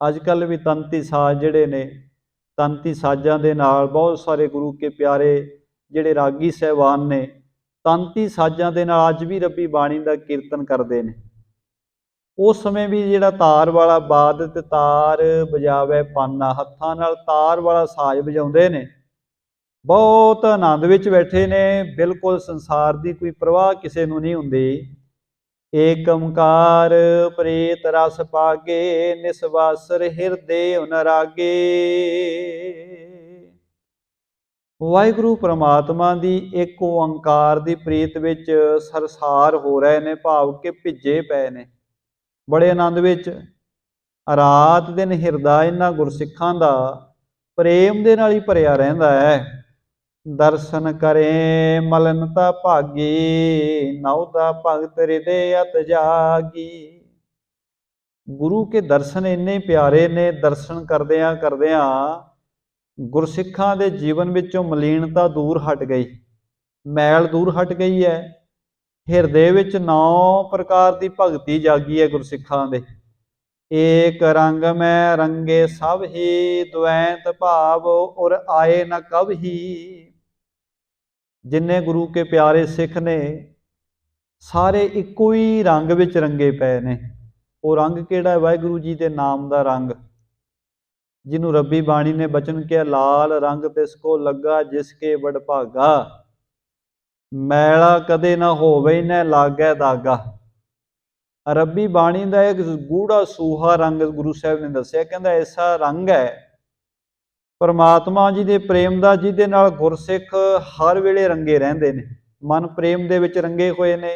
ਅੱਜ ਕੱਲ੍ਹ ਵੀ ਤੰਤੀ ਸਾਜ਼ ਜਿਹੜੇ ਨੇ, ਤੰਤੀ ਸਾਜ਼ਾਂ ਦੇ ਨਾਲ ਬਹੁਤ ਸਾਰੇ ਗੁਰੂ ਕੇ ਪਿਆਰੇ ਜਿਹੜੇ ਰਾਗੀ ਸਾਹਿਬਾਨ ਨੇ, ਤੰਤੀ ਸਾਜ਼ਾਂ ਦੇ ਨਾਲ ਅੱਜ ਵੀ ਰੱਬੀ ਬਾਣੀ ਦਾ ਕੀਰਤਨ ਕਰਦੇ ਨੇ। ਉਸ ਸਮੇਂ ਵੀ ਜਿਹੜਾ ਤਾਰ ਵਾਲਾ ਬਾਦ ਤੇ ਤਾਰ ਵਜਾਵੇ ਪਾਨਾ, ਹੱਥਾਂ ਨਾਲ ਤਾਰ ਵਾਲਾ ਸਾਜ਼ ਵਜਾਉਂਦੇ ਨੇ, ਬਹੁਤ ਆਨੰਦ ਵਿੱਚ ਬੈਠੇ ਨੇ, ਬਿਲਕੁਲ ਸੰਸਾਰ ਦੀ ਕੋਈ ਪ੍ਰਵਾਹ ਕਿਸੇ ਨੂੰ ਨਹੀਂ ਹੁੰਦੀ। ਏਕ ਓੰਕਾਰ ਪ੍ਰੀਤ ਰਸ ਪਾਗੇ, ਨਿਸਵਾਸਰ ਹਿਰਦੇ ਅਨੁਰਾਗੇ। ਵਾਹਿਗੁਰੂ ਪ੍ਰਮਾਤਮਾ ਦੀ ਇੱਕ ਓੰਕਾਰ ਦੀ ਪ੍ਰੀਤ ਵਿੱਚ ਸਰਸਾਰ ਹੋ ਰਹੇ ਨੇ, ਭਾਵ ਕਿ ਭਿੱਜੇ ਪਏ ਨੇ ਬੜੇ ਆਨੰਦ ਵਿੱਚ। ਰਾਤ ਦਿਨ ਹਿਰਦਾ ਇਹਨਾਂ ਗੁਰਸਿੱਖਾਂ ਦਾ ਪ੍ਰੇਮ ਦੇ ਨਾਲ ਹੀ ਭਰਿਆ ਰਹਿੰਦਾ ਹੈ। ਦਰਸ਼ਨ ਕਰੇ ਮਲਨਤਾ ਭਾਗੀ, ਨਉ ਦਾ ਭਗਤ ਹਿਰਦੇ ਅਤ ਜਾਗੀ। ਗੁਰੂ ਕੇ ਦਰਸ਼ਨ ਇੰਨੇ ਪਿਆਰੇ ਨੇ, ਦਰਸ਼ਨ ਕਰਦਿਆਂ ਕਰਦਿਆਂ ਗੁਰਸਿੱਖਾਂ ਦੇ ਜੀਵਨ ਵਿੱਚੋਂ ਮਲੀਨਤਾ ਦੂਰ ਹਟ ਗਈ, ਮੈਲ ਦੂਰ ਹਟ ਗਈ ਹੈ। ਹਿਰਦੇ ਵਿੱਚ 9 ਪ੍ਰਕਾਰ ਦੀ ਭਗਤੀ ਜਾਗੀ ਹੈ ਗੁਰਸਿੱਖਾਂ ਦੇ। ਏਕ ਰੰਗ ਮੈਂ ਰੰਗੇ ਸਭ ਹੀ, ਦੁਐਂਤ ਭਾਵ ਔਰ ਆਏ ਨ ਕਬ ਹੀ। ਜਿੰਨੇ ਗੁਰੂ ਕੇ ਪਿਆਰੇ ਸਿੱਖ ਨੇ, ਸਾਰੇ ਇੱਕੋ ਹੀ ਰੰਗ ਵਿੱਚ ਰੰਗੇ ਪਏ ਨੇ। ਉਹ ਰੰਗ ਕਿਹੜਾ ਹੈ? ਵਾਹਿਗੁਰੂ ਜੀ ਦੇ ਨਾਮ ਦਾ ਰੰਗ, ਜਿਹਨੂੰ ਰੱਬੀ ਬਾਣੀ ਨੇ ਬਚਨ ਕਿਹਾ, ਲਾਲ ਰੰਗ ਤਿਸ ਕੋ ਲੱਗਾ, ਜਿਸ ਕੇ ਵਡ ਭਾਗਾ। ਮੈਲਾ ਕਦੇ ਨਾ ਹੋਵੇ ਨਾ ਲਾਗੈ ਦਾਗਾ। ਰੱਬੀ ਬਾਣੀ ਦਾ ਇੱਕ ਗੂੜਾ ਸੂਹਾ ਰੰਗ ਗੁਰੂ ਸਾਹਿਬ ਨੇ ਦੱਸਿਆ, ਕਹਿੰਦਾ ਐਸਾ ਰੰਗ ਹੈ ਪਰਮਾਤਮਾ ਜੀ ਦੇ ਪ੍ਰੇਮ ਦਾ, ਜਿਹਦੇ ਨਾਲ ਗੁਰਸਿੱਖ ਹਰ ਵੇਲੇ ਰੰਗੇ ਰਹਿੰਦੇ ਨੇ। ਮਨ ਪ੍ਰੇਮ ਦੇ ਵਿੱਚ ਰੰਗੇ ਹੋਏ ਨੇ,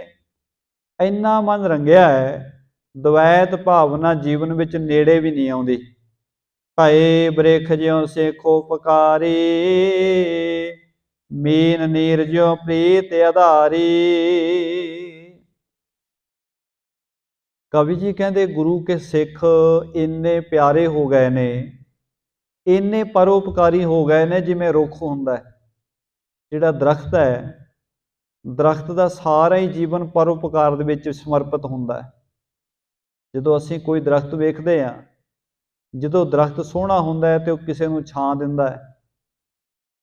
ਇੰਨਾ ਮਨ ਰੰਗਿਆ ਹੈ ਦਵੈਤ ਭਾਵਨਾ ਜੀਵਨ ਵਿੱਚ ਨੇੜੇ ਵੀ ਨਹੀਂ ਆਉਂਦੀ। ਭਏ ਬ੍ਰਿਖ ਜਿਉ ਸੇਖੋ ਪਕਾਰੀ, ਮੀਨ ਨੀਰ ਜਿਉ ਪ੍ਰੀਤ ਆਧਾਰੀ। ਕਵੀ ਜੀ ਕਹਿੰਦੇ ਗੁਰੂ ਕੇ ਸਿੱਖ ਇੰਨੇ ਪਿਆਰੇ ਹੋ ਗਏ ਨੇ, ਇੰਨੇ ਪਰਉਪਕਾਰੀ ਹੋ ਗਏ ਨੇ, ਜਿਵੇਂ ਰੁੱਖ ਹੁੰਦਾ ਹੈ। ਜਿਹੜਾ ਦਰਖਤ ਹੈ, ਦਰਖਤ ਦਾ ਸਾਰਾ ਹੀ ਜੀਵਨ ਪਰਉਪਕਾਰ ਦੇ ਵਿੱਚ ਸਮਰਪਿਤ ਹੁੰਦਾ ਹੈ। ਜਦੋਂ ਅਸੀਂ ਕੋਈ ਦਰਖਤ ਵੇਖਦੇ ਹਾਂ, ਜਦੋਂ ਦਰਖਤ ਸੋਹਣਾ ਹੁੰਦਾ ਹੈ ਤੇ ਉਹ ਕਿਸੇ ਨੂੰ ਛਾਂ ਦਿੰਦਾ ਹੈ,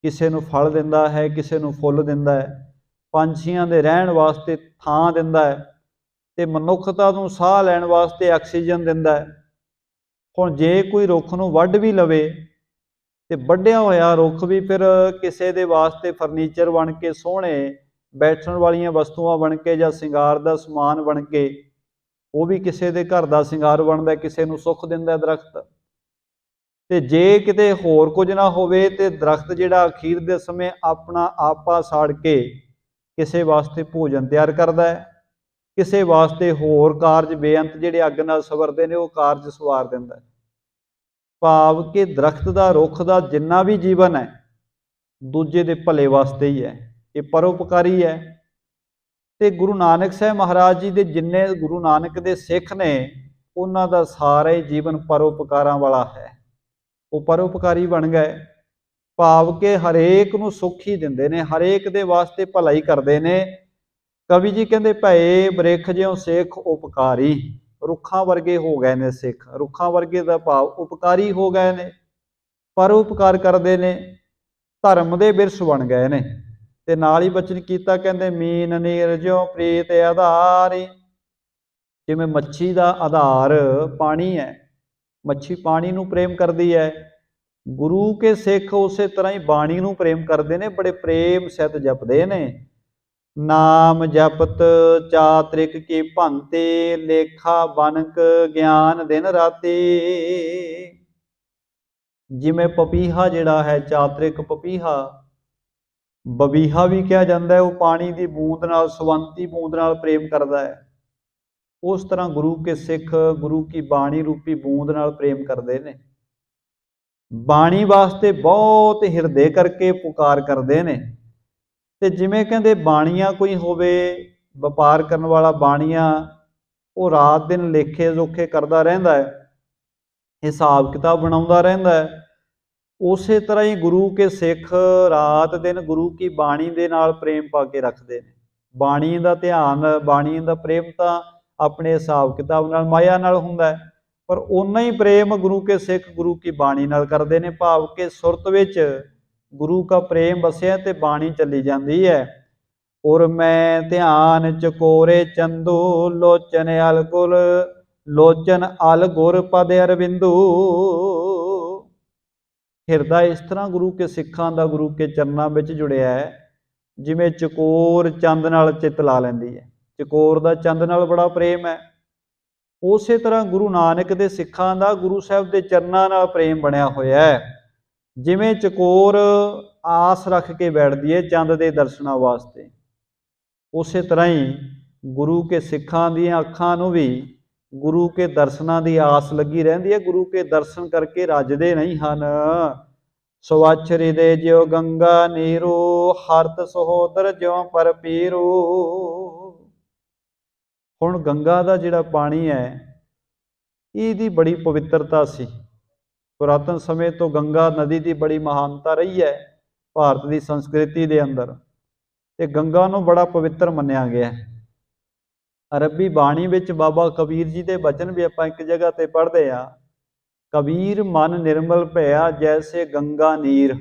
ਕਿਸੇ ਨੂੰ ਫਲ ਦਿੰਦਾ ਹੈ, ਕਿਸੇ ਨੂੰ ਫੁੱਲ ਦਿੰਦਾ ਹੈ, ਪੰਛੀਆਂ ਦੇ ਰਹਿਣ ਵਾਸਤੇ ਥਾਂ ਦਿੰਦਾ ਹੈ, ਤੇ ਮਨੁੱਖਤਾ ਨੂੰ ਸਾਹ ਲੈਣ ਵਾਸਤੇ ਆਕਸੀਜਨ ਦਿੰਦਾ ਹੈ। ਹੁਣ ਜੇ ਕੋਈ ਰੁੱਖ ਨੂੰ ਵੱਢ ਵੀ ਲਵੇ ਤੇ ਵੱਢਿਆ ਹੋਇਆ ਰੁੱਖ ਵੀ ਫਿਰ ਕਿਸੇ ਦੇ ਵਾਸਤੇ ਫਰਨੀਚਰ ਬਣ ਕੇ, ਸੋਹਣੇ ਬੈਠਣ ਵਾਲੀਆਂ ਵਸਤੂਆਂ ਬਣ ਕੇ, ਜਾਂ ਸ਼ਿੰਗਾਰ ਦਾ ਸਮਾਨ ਬਣ ਕੇ, ਉਹ ਵੀ ਕਿਸੇ ਦੇ ਘਰ ਦਾ ਸ਼ਿੰਗਾਰ ਬਣਦਾ, ਕਿਸੇ ਨੂੰ ਸੁੱਖ ਦਿੰਦਾ ਦਰਖਤ। ਤੇ ਜੇ ਕਿਤੇ ਹੋਰ ਕੁਝ ਨਾ ਹੋਵੇ ਤੇ ਦਰਖਤ ਜਿਹੜਾ ਅਖੀਰ ਦੇ ਸਮੇਂ ਆਪਣਾ ਆਪਾ ਸਾੜ ਕੇ ਕਿਸੇ ਵਾਸਤੇ ਭੋਜਨ ਤਿਆਰ ਕਰਦਾ ਹੈ, ਕਿਸੇ ਵਾਸਤੇ ਹੋਰ ਕਾਰਜ ਬੇਅੰਤ ਜਿਹੜੇ ਅੱਗ ਨਾਲ ਸਵਰਦੇ ਨੇ ਉਹ ਕਾਰਜ ਸਵਾਰ ਦਿੰਦਾ ਹੈ। ਭਾਵ ਕਿ ਦਰਖਤ ਦਾ, ਰੁੱਖ ਦਾ ਜਿੰਨਾ ਵੀ ਜੀਵਨ ਹੈ ਦੂਜੇ ਦੇ ਭਲੇ ਵਾਸਤੇ ਹੀ ਹੈ, ਇਹ ਪਰਉਪਕਾਰੀ ਹੈ। ਤੇ ਗੁਰੂ ਨਾਨਕ ਸਾਹਿਬ ਮਹਾਰਾਜ ਜੀ ਦੇ ਜਿੰਨੇ ਗੁਰੂ ਨਾਨਕ ਦੇ ਸਿੱਖ ਨੇ, ਉਹਨਾਂ ਦਾ ਸਾਰਾ ਹੀ ਜੀਵਨ ਪਰਉਪਕਾਰਾਂ ਵਾਲਾ ਹੈ। ਉਹ ਪਰਉਪਕਾਰੀ ਬਣ ਗਏ, ਭਾਵ ਕਿ ਹਰੇਕ ਨੂੰ ਸੁੱਖ ਹੀ ਦਿੰਦੇ ਨੇ, ਹਰੇਕ ਦੇ ਵਾਸਤੇ ਭਲਾ ਹੀ ਕਰਦੇ ਨੇ। ਕਵੀ ਜੀ ਕਹਿੰਦੇ ਭਏ ਬ੍ਰਿਖ ਜਿਉ ਸਿੱਖ ਉਪਕਾਰੀ, ਰੁੱਖਾਂ ਵਰਗੇ ਹੋ ਗਏ ਨੇ ਸਿੱਖ। ਰੁੱਖਾਂ ਵਰਗੇ ਦਾ ਭਾਵ ਉਪਕਾਰੀ ਹੋ ਗਏ ਨੇ, ਪਰਉਪਕਾਰ ਕਰਦੇ ਨੇ, ਧਰਮ ਦੇ ਬਿਰਸ ਬਣ ਗਏ ਨੇ। ਤੇ ਨਾਲ ਹੀ ਬਚਨ ਕੀਤਾ, ਕਹਿੰਦੇ ਮੀਨ ਨੀਰ ਜਿਉ ਪ੍ਰੀਤ ਆਧਾਰੀ। ਜਿਵੇਂ ਮੱਛੀ ਦਾ ਆਧਾਰ ਪਾਣੀ ਹੈ, ਮੱਛੀ ਪਾਣੀ ਨੂੰ ਪ੍ਰੇਮ ਕਰਦੀ ਹੈ, ਗੁਰੂ ਕੇ ਸਿੱਖ ਉਸੇ ਤਰ੍ਹਾਂ ਹੀ ਬਾਣੀ ਨੂੰ ਪ੍ਰੇਮ ਕਰਦੇ ਨੇ, ਬੜੇ ਪ੍ਰੇਮ ਸਹਿਤ ਜਪਦੇ ਨੇ। ਨਾਮ ਜਪਤ ਚਾਤ੍ਰਿਕ ਕੀ ਭੰਤੇ, ਲੇਖਾ ਬਨਕ ਗਿਆਨ ਦਿਨ ਰਾਤੀ। ਜਿਵੇਂ ਪਪੀਹਾ ਜਿਹੜਾ ਹੈ, ਚਾਤ੍ਰਿਕ ਪਪੀਹਾ, ਬਬੀਹਾ ਵੀ ਕਿਹਾ ਜਾਂਦਾ ਹੈ, ਉਹ ਪਾਣੀ ਦੀ ਬੂੰਦ ਨਾਲ, ਸਵੰਤੀ ਬੂੰਦ ਨਾਲ ਪ੍ਰੇਮ ਕਰਦਾ ਹੈ। ਉਸ ਤਰ੍ਹਾਂ ਗੁਰੂ ਕੇ ਸਿੱਖ ਗੁਰੂ ਕੀ ਬਾਣੀ ਰੂਪੀ ਬੂੰਦ ਨਾਲ ਪ੍ਰੇਮ ਕਰਦੇ ਨੇ। ਬਾਣੀ ਵਾਸਤੇ ਬਹੁਤ ਹਿਰਦੇ ਕਰਕੇ ਪੁਕਾਰ ਕਰਦੇ ਨੇ। ਤੇ ਜਿਵੇਂ ਕਹਿੰਦੇ ਬਾਣੀਆਂ ਕੋਈ ਹੋਵੇ, ਵਪਾਰ ਕਰਨ ਵਾਲਾ ਬਾਣੀਆਂ, ਉਹ ਰਾਤ ਦਿਨ ਲੇਖੇ ਜੋਖੇ ਕਰਦਾ ਰਹਿੰਦਾ ਹੈ, ਹਿਸਾਬ ਕਿਤਾਬ ਬਣਾਉਂਦਾ ਰਹਿੰਦਾ ਹੈ। ਉਸੇ ਤਰ੍ਹਾਂ ਹੀ ਗੁਰੂ ਕੇ ਸਿੱਖ ਰਾਤ ਦਿਨ ਗੁਰੂ ਕੀ ਬਾਣੀ ਦੇ ਨਾਲ ਪ੍ਰੇਮ ਪਾ ਕੇ ਰੱਖਦੇ ਨੇ। ਬਾਣੀ ਦਾ ਧਿਆਨ, ਬਾਣੀ ਦਾ ਪ੍ਰੇਮ ਤਾਂ अपने हिसाब किताब नाल माया नाल हुंदा है, पर उन्ना ही प्रेम गुरु के सिख गुरु की बाणी नाल करदे ने। भाव के सुरत विच गुरु का प्रेम वसिया ते बाणी चली जाती है। उर मैं ध्यान चकोरे चंदू लोचन अलगुल लोचन अल गुर पद अरविंदू। हिरदा इस तरह गुरु के सिखां दा गुरु के चरणों में जुड़िया है जिमें चकोर चंद नाल चित ला लैंदी है। चकोर दा चंद नाल बड़ा प्रेम है। उस तरह गुरु नानक दे सिखां दा गुरु साहब के चरणों नाल प्रेम बनया होया है। जिमें चकोर आस रख के बैठती है चंद के दर्शनों वास्ते, उस तरह ही गुरु के सिखां दीआं अखां नूं भी गुरु के दर्शनों की आस लगी रहिंदी है। गुरु के दर्शन करके रजदे नहीं हन। स्वच्छ हृदय ज्यो गंगा नीरू हरत सहोदर ज्यों पर पीरू। हुण गंगा का जिहड़ा पानी है इहदी बड़ी पवित्रता सी। पुरातन समय तो गंगा नदी की बड़ी महानता रही है भारत की संस्कृति के अंदर, ते गंगा नूं बड़ा पवित्र मन्निया गया है। अरबी बाणी विच बाबा कबीर जी के वचन भी आपां एक जगह ते पढ़ते हैं, कबीर मन निर्मल भया जैसे गंगा नीर।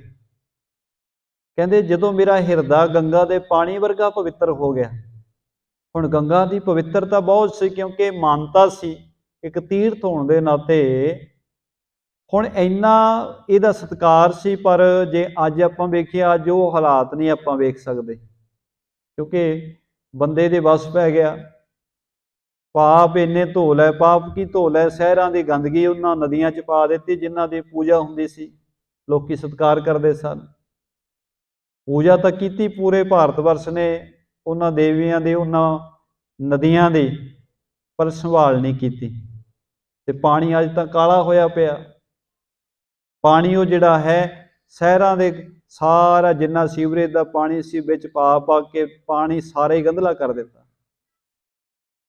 कहते जदों मेरा हिरदा गंगा के पानी वर्गा पवित्र हो गया। हुण गंगा की पवित्रता बहुत सी क्योंकि मानता सी एक तीर्थ होने के नाते हुण इन्ना इहदा सत्कार सी। पर जे अज आपां वेखिए अज वो हालात नहीं आपां वेख सकते क्योंकि बंदे दे वस पै गया। पाप इन्ने धोल है, पाप की धोल है, शहरां की गंदगी उन्हां नदियां च पा दित्ती जिन्हां दी पूजा हुंदी सी, लोकी सत्कार करते सन। पूजा तो कीती पूरे भारत वर्ष ने उन्हां देवियां दी उन्हां नदियां दी, पर संभाल नहीं कीती ते पानी अज तक काला होया पिया। पानी वो जिहड़ा है शहरां दे सारा जिन्ना सीवरेज का पानी सी विच पा पा के पानी सारा ही गंदला कर दिता।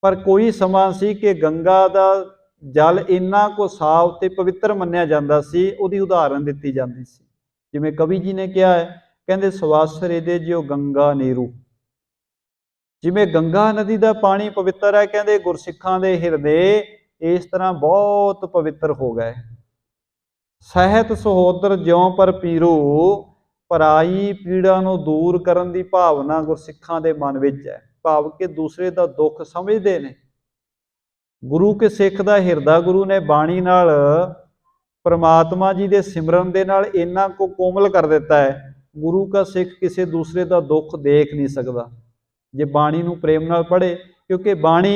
पर कोई समा सी कि गंगा का जल इन्ना को साफ ते पवित्र मन्निया जाता सी, उहदी उदाहरण दिती जाती सी। जिवें कवि जी ने कहा है, कहते सवास हृदय ज्यो गंगा नीरू। जिवें गंगा नदी का पानी पवित्र है, कहते गुरसिखां दे हिरदे इस तरह बहुत पवित्र हो गए। सहत सहोदर ज्यों पर पीरू, पराई पीड़ा नूं दूर करन दी भावना गुरसिखां दे मन विच है। भाव के दूसरे का दुख समझते ने। गुरु के सिख का हिरदा गुरु ने बाणी नाल परमात्मा जी के सिमरन दे नाल इन्ना को कोमल कर दिता है। गुरु का सिख किसी दूसरे का दुख देख नहीं सकता जे बाणी नूं प्रेम नाल पढ़े, क्योंकि बाणी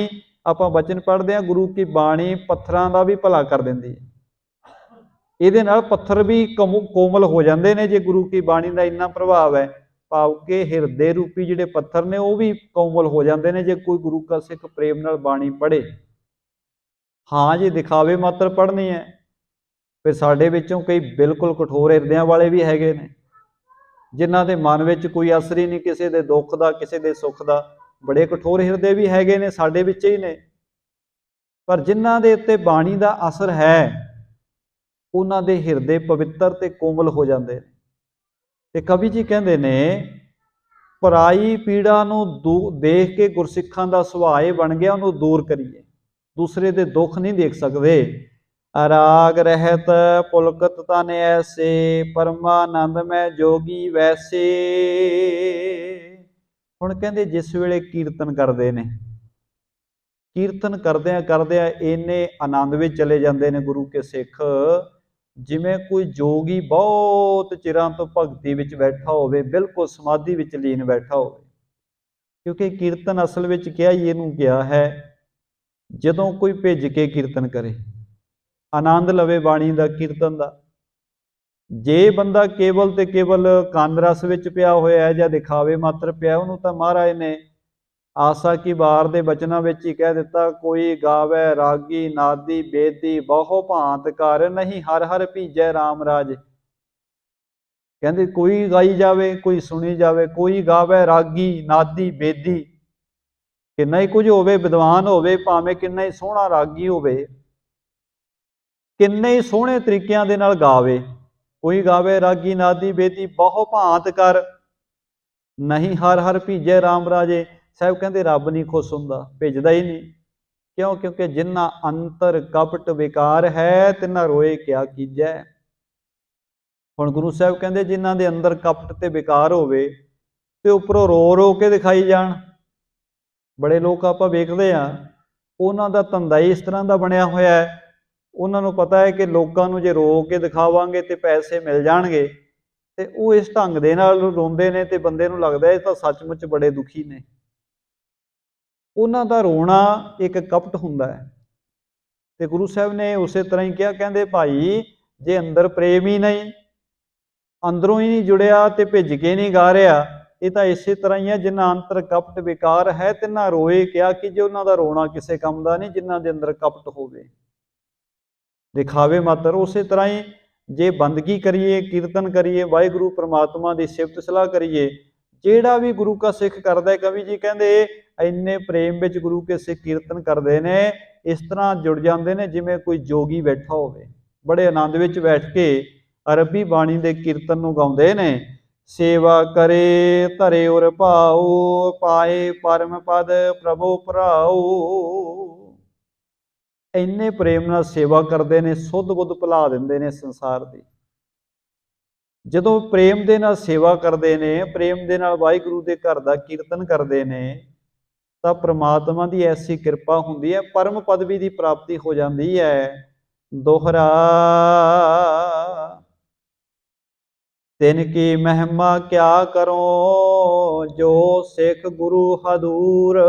आपां वचन पढ़ते हैं, गुरु की बाणी पत्थरां दा भी भला कर दिंदी है। इहदे नाल पत्थर भी कोमल हो जाते हैं जे गुरु की बाणी का इन्ना प्रभाव है। भाव के हिरदे रूपी जिहड़े पत्थर ने वो भी कोमल हो जाते हैं जे कोई गुरु का सिख प्रेम नाल बाणी पढ़े। हाँ जे दिखावे मात्र पढ़नी है, फिर साडे विचों कई बिल्कुल कठोर हिरदियां वाले भी हैगे ने जिन्हां दे मन विच कोई असर ही नहीं किसी दे दुख दा किसी दे सुख दा। बड़े कठोर हिरदे भी हैगे ने साडे विच ही ने, पर जिन्हां दे उत्ते बाणी दा असर है उन्हां दे हिरदे पवित्र ते कोमल हो जाते हैं। ते कवि जी कहते ने पराई पीड़ा नूं देख के गुरसिखां दा सुभाअ ये बन गया उन्होंने दूर करिए, दूसरे दे दुख नहीं देख सकते। अराग रहत पुलकत तन ऐसे परमानंद में जोगी वैसे। हुण कहंदे जिस वेले कीर्तन करते ने, कीर्तन करदियां करदियां इन्ने आनंद विच चले जाते हैं गुरु के सिख, जिमें कोई जोगी बहुत चिरां तो भगती विच बैठा होवे, बिल्कुल समाधि विच लीन बैठा होवे। क्योंकि कीर्तन असल विच क्या ही इहनूं किया है, जदों कोई भिज के कीर्तन करे, आनंद लवे बाणी दा कीर्तन दा। जे बंदा केवल ते केवल कंन रस विच पिया होया है जां दिखावे मात्र पिया, उहनूं तां महाराज ने आसा की बार दे बचनां विच ही कह दिता, कोई गावै रागी नादी बेदी बहु भांत कर, नहीं हर हर भीजै राम राज। कहंदे कोई गाई जावे कोई सुनी जावे, कोई गावै रागी नादी बेदी, किन्ना ही कुछ होवे विद्वान होवे भावें किन्ना ही सोहना रागी होवे, किन्ने ही सोहने तरीकिਆਂ ਦੇ ਨਾਲ गावे, कोई गावे रागी नादी बेदी बहु भांत कर, नहीं हर हर भीजै राम राजे। साहब कहते रब नहीं खुश हुंदा, भेजदा ही नहीं। क्यों? क्योंकि जिन्ना अंतर कपट विकार है तिन्ना रोए क्या कीजै। हुण गुरु साहब कहंदे जिन्हां दे अंदर कपट ते विकार होवे ते उपरों रो रो के दिखाई जाण। बड़े लोग आपां वेखदे आ, उन्हां दा धंधा ही इस तरह दा बणिया होया है, उन्हां नूं पता है कि लोकां नूं जे रो के दिखावांगे ते पैसे मिल जाणगे, ते ਉਹ इस ढंग दे नाल रोंदे ने ते बंदे नूं लगदा है ਇਹ ਤਾਂ सचमुच बड़े दुखी ने। ਉਹਨਾਂ ਦਾ ਰੋਣਾ ਇੱਕ ਕਪਟ ਹੁੰਦਾ ਹੈ। ਤੇ ਗੁਰੂ ਸਾਹਿਬ ਨੇ ਉਸੇ ਤਰ੍ਹਾਂ ਹੀ ਕਿਹਾ, ਕਹਿੰਦੇ ਭਾਈ ਜੇ ਅੰਦਰ ਪ੍ਰੇਮ ਹੀ ਨਹੀਂ, ਅੰਦਰੋਂ ਹੀ ਨਹੀਂ ਜੁੜਿਆ ਤੇ ਭਿੱਜ ਕੇ ਨਹੀਂ ਗਾ ਰਿਹਾ, ਇਹ ਤਾਂ ਇਸੇ ਤਰ੍ਹਾਂ ਹੀ ਹੈ ਜਿਨ੍ਹਾਂ ਅੰਤਰ ਕਪਟ ਵਿਕਾਰ ਹੈ ਤਿੰਨਾ ਰੋਏ ਕਿਹਾ ਕਿ ਜੇ ਉਹਨਾਂ ਦਾ ਰੋਣਾ ਕਿਸੇ ਕੰਮ ਦਾ ਨਹੀਂ ਜਿਨ੍ਹਾਂ ਦੇ ਅੰਦਰ ਕਪਟ ਹੋਵੇ, ਦਿਖਾਵੇ ਮਾਤਰ। ਉਸੇ ਤਰ੍ਹਾਂ ਹੀ ਜੇ ਬੰਦਗੀ ਕਰੀਏ, ਕੀਰਤਨ ਕਰੀਏ, ਵਾਹਿਗੁਰੂ ਪ੍ਰਮਾਤਮਾ ਦੀ ਸਿਫਤ ਸਲਾਹ ਕਰੀਏ, ਜਿਹੜਾ ਵੀ ਗੁਰੂ ਕਾ ਸਿੱਖ ਕਰਦਾ, ਕਵੀ ਜੀ ਕਹਿੰਦੇ ਇੰਨੇ ਪ੍ਰੇਮ ਵਿੱਚ ਗੁਰੂ ਕੇ ਸਿੱਖ ਕੀਰਤਨ ਕਰਦੇ ਨੇ, ਇਸ ਤਰ੍ਹਾਂ ਜੁੜ ਜਾਂਦੇ ਨੇ ਜਿਵੇਂ ਕੋਈ ਜੋਗੀ ਬੈਠਾ ਹੋਵੇ, ਬੜੇ ਆਨੰਦ ਵਿੱਚ ਬੈਠ ਕੇ ਅਰਬੀ ਬਾਣੀ ਦੇ ਕੀਰਤਨ ਨੂੰ ਗਾਉਂਦੇ ਨੇ। ਸੇਵਾ ਕਰੇ ਧਰੇ ਉਰ ਭਾਉ, ਪਾਏ ਪਰਮ ਪਦ ਪ੍ਰਭੂ ਭਰਾਉ। ਇੰਨੇ ਪ੍ਰੇਮ ਨਾਲ ਸੇਵਾ ਕਰਦੇ ਨੇ, ਸੁੱਧ ਬੁੱਧ ਭੁਲਾ ਦਿੰਦੇ ਨੇ ਸੰਸਾਰ ਦੀ। ਜਦੋਂ ਪ੍ਰੇਮ ਦੇ ਨਾਲ ਸੇਵਾ ਕਰਦੇ ਨੇ, ਪ੍ਰੇਮ ਦੇ ਨਾਲ ਵਾਹਿਗੁਰੂ ਦੇ ਘਰ ਦਾ ਕੀਰਤਨ ਕਰਦੇ ਨੇ, ਤਾਂ ਪ੍ਰਮਾਤਮਾ ਦੀ ਐਸੀ ਕਿਰਪਾ ਹੁੰਦੀ ਹੈ, ਪਰਮ ਪਦਵੀ ਦੀ ਪ੍ਰਾਪਤੀ ਹੋ ਜਾਂਦੀ ਹੈ। ਦੋਹਰਾ ਤਿਨ ਕੀ ਮਹਿਮਾ ਕਿਆ ਕਰੋ, ਜੋ ਸਿੱਖ ਗੁਰੂ ਹਦੂਰ।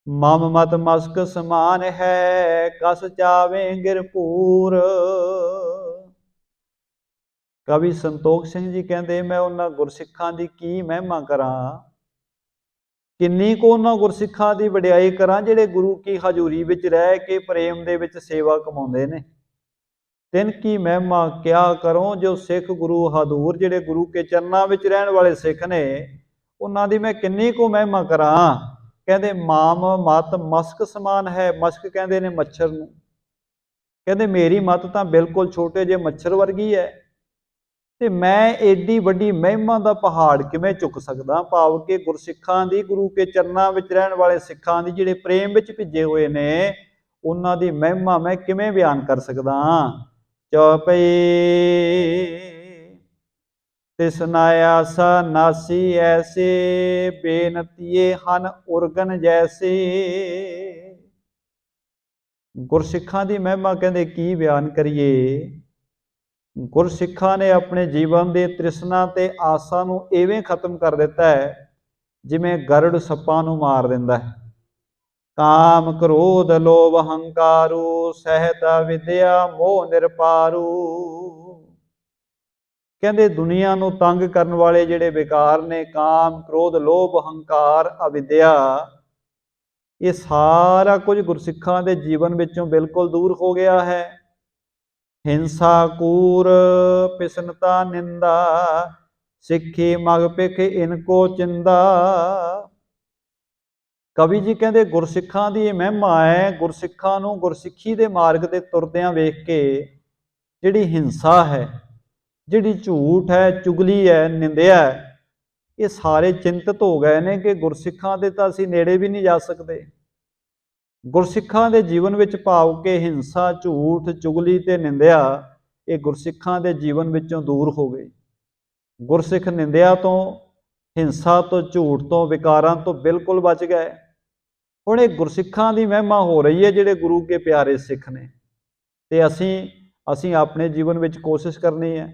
ਮਮ ਮਤ ਮਸਕ ਸਮਾਨ ਹੈ, ਕਸ ਚਾਵੇ ਗਿਰਪੂਰ। ਕਵੀ ਸੰਤੋਖ ਸਿੰਘ ਜੀ ਕਹਿੰਦੇ ਮੈਂ ਉਹਨਾਂ ਗੁਰਸਿੱਖਾਂ ਦੀ ਕੀ ਮਹਿਮਾ ਕਰਾਂ, ਕਿੰਨੀ ਕੁ ਉਹਨਾਂ ਗੁਰਸਿੱਖਾਂ ਦੀ ਵਡਿਆਈ ਕਰਾਂ ਜਿਹੜੇ ਗੁਰੂ ਕੀ ਹਜ਼ੂਰੀ ਵਿੱਚ ਰਹਿ ਕੇ ਪ੍ਰੇਮ ਦੇ ਵਿੱਚ ਸੇਵਾ ਕਮਾਉਂਦੇ ਨੇ। ਤਿਨ ਕੀ ਮਹਿਮਾ ਕਿਆ ਕਰੋ, ਜੋ ਸਿੱਖ ਗੁਰੂ ਹਦੂਰ, ਜਿਹੜੇ ਗੁਰੂ ਕੇ ਚਰਨਾਂ ਵਿੱਚ ਰਹਿਣ ਵਾਲੇ ਸਿੱਖ ਨੇ, ਉਹਨਾਂ ਦੀ ਮੈਂ ਕਿੰਨੀ ਕੁ ਮਹਿਮਾ ਕਰਾਂ। ਕਹਿੰਦੇ ਮਾਮ ਮਤ ਮਸਕ ਸਮਾਨ ਹੈ, ਮਸਕ ਕਹਿੰਦੇ ਨੇ ਮੱਛਰ ਨੂੰ, ਕਹਿੰਦੇ ਮੇਰੀ ਮਤ ਤਾਂ ਬਿਲਕੁਲ ਛੋਟੇ ਜਿਹੇ ਮੱਛਰ ਵਰਗੀ ਹੈ, ਤੇ ਮੈਂ ਏਡੀ ਵੱਡੀ ਮਹਿਮਾ ਦਾ ਪਹਾੜ ਕਿਵੇਂ ਚੁੱਕ ਸਕਦਾ। ਭਾਵ ਕਿ ਗੁਰਸਿੱਖਾਂ ਦੀ, ਗੁਰੂ ਕੇ ਚਰਨਾਂ ਵਿੱਚ ਰਹਿਣ ਵਾਲੇ ਸਿੱਖਾਂ ਦੀ, ਜਿਹੜੇ ਪ੍ਰੇਮ ਵਿੱਚ ਭਿੱਜੇ ਹੋਏ ਨੇ, ਉਹਨਾਂ ਦੀ ਮਹਿਮਾ ਮੈਂ ਕਿਵੇਂ ਬਿਆਨ ਕਰ ਸਕਦਾ। ਚੌਪਈ ਤਿਸਨਾਇਆ ਸਾ ਨਾਸੀ ਐਸੇ, ਬੇਨਤੀਏ ਹਨ ਉਰਗਨ ਜੈਸੇ। ਗੁਰਸਿੱਖਾਂ ਦੀ ਮਹਿਮਾ ਕਹਿੰਦੇ ਕੀ ਬਿਆਨ ਕਰੀਏ। ਗੁਰਸਿੱਖਾਂ ਨੇ ਆਪਣੇ ਜੀਵਨ ਦੇ ਤ੍ਰਿਸ਼ਨਾ ਤੇ ਆਸਾਂ ਨੂੰ ਇਵੇਂ ਖਤਮ ਕਰ ਦਿੱਤਾ ਹੈ ਜਿਵੇਂ ਗਰੜ ਸੱਪਾਂ ਨੂੰ ਮਾਰ ਦਿੰਦਾ ਹੈ। ਕਾਮ ਕ੍ਰੋਧ ਲੋਭ ਹੰਕਾਰੂ, ਸਹਿਤ ਵਿਦਿਆ ਮੋਹ ਨਿਰਪਾਰੂ। ਕਹਿੰਦੇ ਦੁਨੀਆ ਨੂੰ ਤੰਗ ਕਰਨ ਵਾਲੇ ਜਿਹੜੇ ਵਿਕਾਰ ਨੇ, ਕਾਮ ਕ੍ਰੋਧ ਲੋਭ ਹੰਕਾਰ ਅਵਿਦਿਆ, ਇਹ ਸਾਰਾ ਕੁਝ ਗੁਰਸਿੱਖਾਂ ਦੇ ਜੀਵਨ ਵਿੱਚੋਂ ਬਿਲਕੁਲ ਦੂਰ ਹੋ ਗਿਆ ਹੈ। ਹਿੰਸਾ ਕੂਰ ਪਿਸਨਤਾ ਨਿੰਦਾ, ਸਿੱਖੀ ਮਗ ਪਿਖ ਇਨਕੋ ਚਿੰਦਾ। ਕਵੀ ਜੀ ਕਹਿੰਦੇ ਗੁਰਸਿੱਖਾਂ ਦੀ ਇਹ ਮਹਿਮਾ ਹੈ, ਗੁਰਸਿੱਖਾਂ ਨੂੰ ਗੁਰਸਿੱਖੀ ਦੇ ਮਾਰਗ ਤੇ ਤੁਰਦਿਆਂ ਵੇਖ ਕੇ ਜਿਹੜੀ ਹਿੰਸਾ ਹੈ, ਜਿਹੜੀ ਝੂਠ ਹੈ, ਚੁਗਲੀ ਹੈ, ਨਿੰਦਿਆ ਹੈ, ਇਹ ਸਾਰੇ ਚਿੰਤਤ ਹੋ ਗਏ ਨੇ ਕਿ ਗੁਰਸਿੱਖਾਂ ਦੇ ਤਾਂ ਅਸੀਂ ਨੇੜੇ ਵੀ ਨਹੀਂ ਜਾ ਸਕਦੇ। ਗੁਰਸਿੱਖਾਂ ਦੇ ਜੀਵਨ ਵਿੱਚ ਭਾਵ ਕਿ ਹਿੰਸਾ, ਝੂਠ, ਚੁਗਲੀ ਤੇ ਨਿੰਦਿਆ, ਇਹ ਗੁਰਸਿੱਖਾਂ ਦੇ ਜੀਵਨ ਵਿੱਚੋਂ ਦੂਰ ਹੋ ਗਈ। ਗੁਰਸਿੱਖ ਨਿੰਦਿਆ ਤੋਂ, ਹਿੰਸਾ ਤੋਂ, ਝੂਠ ਤੋਂ, ਵਿਕਾਰਾਂ ਤੋਂ ਬਿਲਕੁਲ ਬਚ ਗਏ। ਹੁਣ ਇਹ ਗੁਰਸਿੱਖਾਂ ਦੀ ਮਹਿਮਾ ਹੋ ਰਹੀ ਹੈ ਜਿਹੜੇ ਗੁਰੂ ਕੇ ਪਿਆਰੇ ਸਿੱਖ ਨੇ, ਤੇ ਅਸੀਂ ਆਪਣੇ ਜੀਵਨ ਵਿੱਚ ਕੋਸ਼ਿਸ਼ ਕਰਨੀ ਹੈ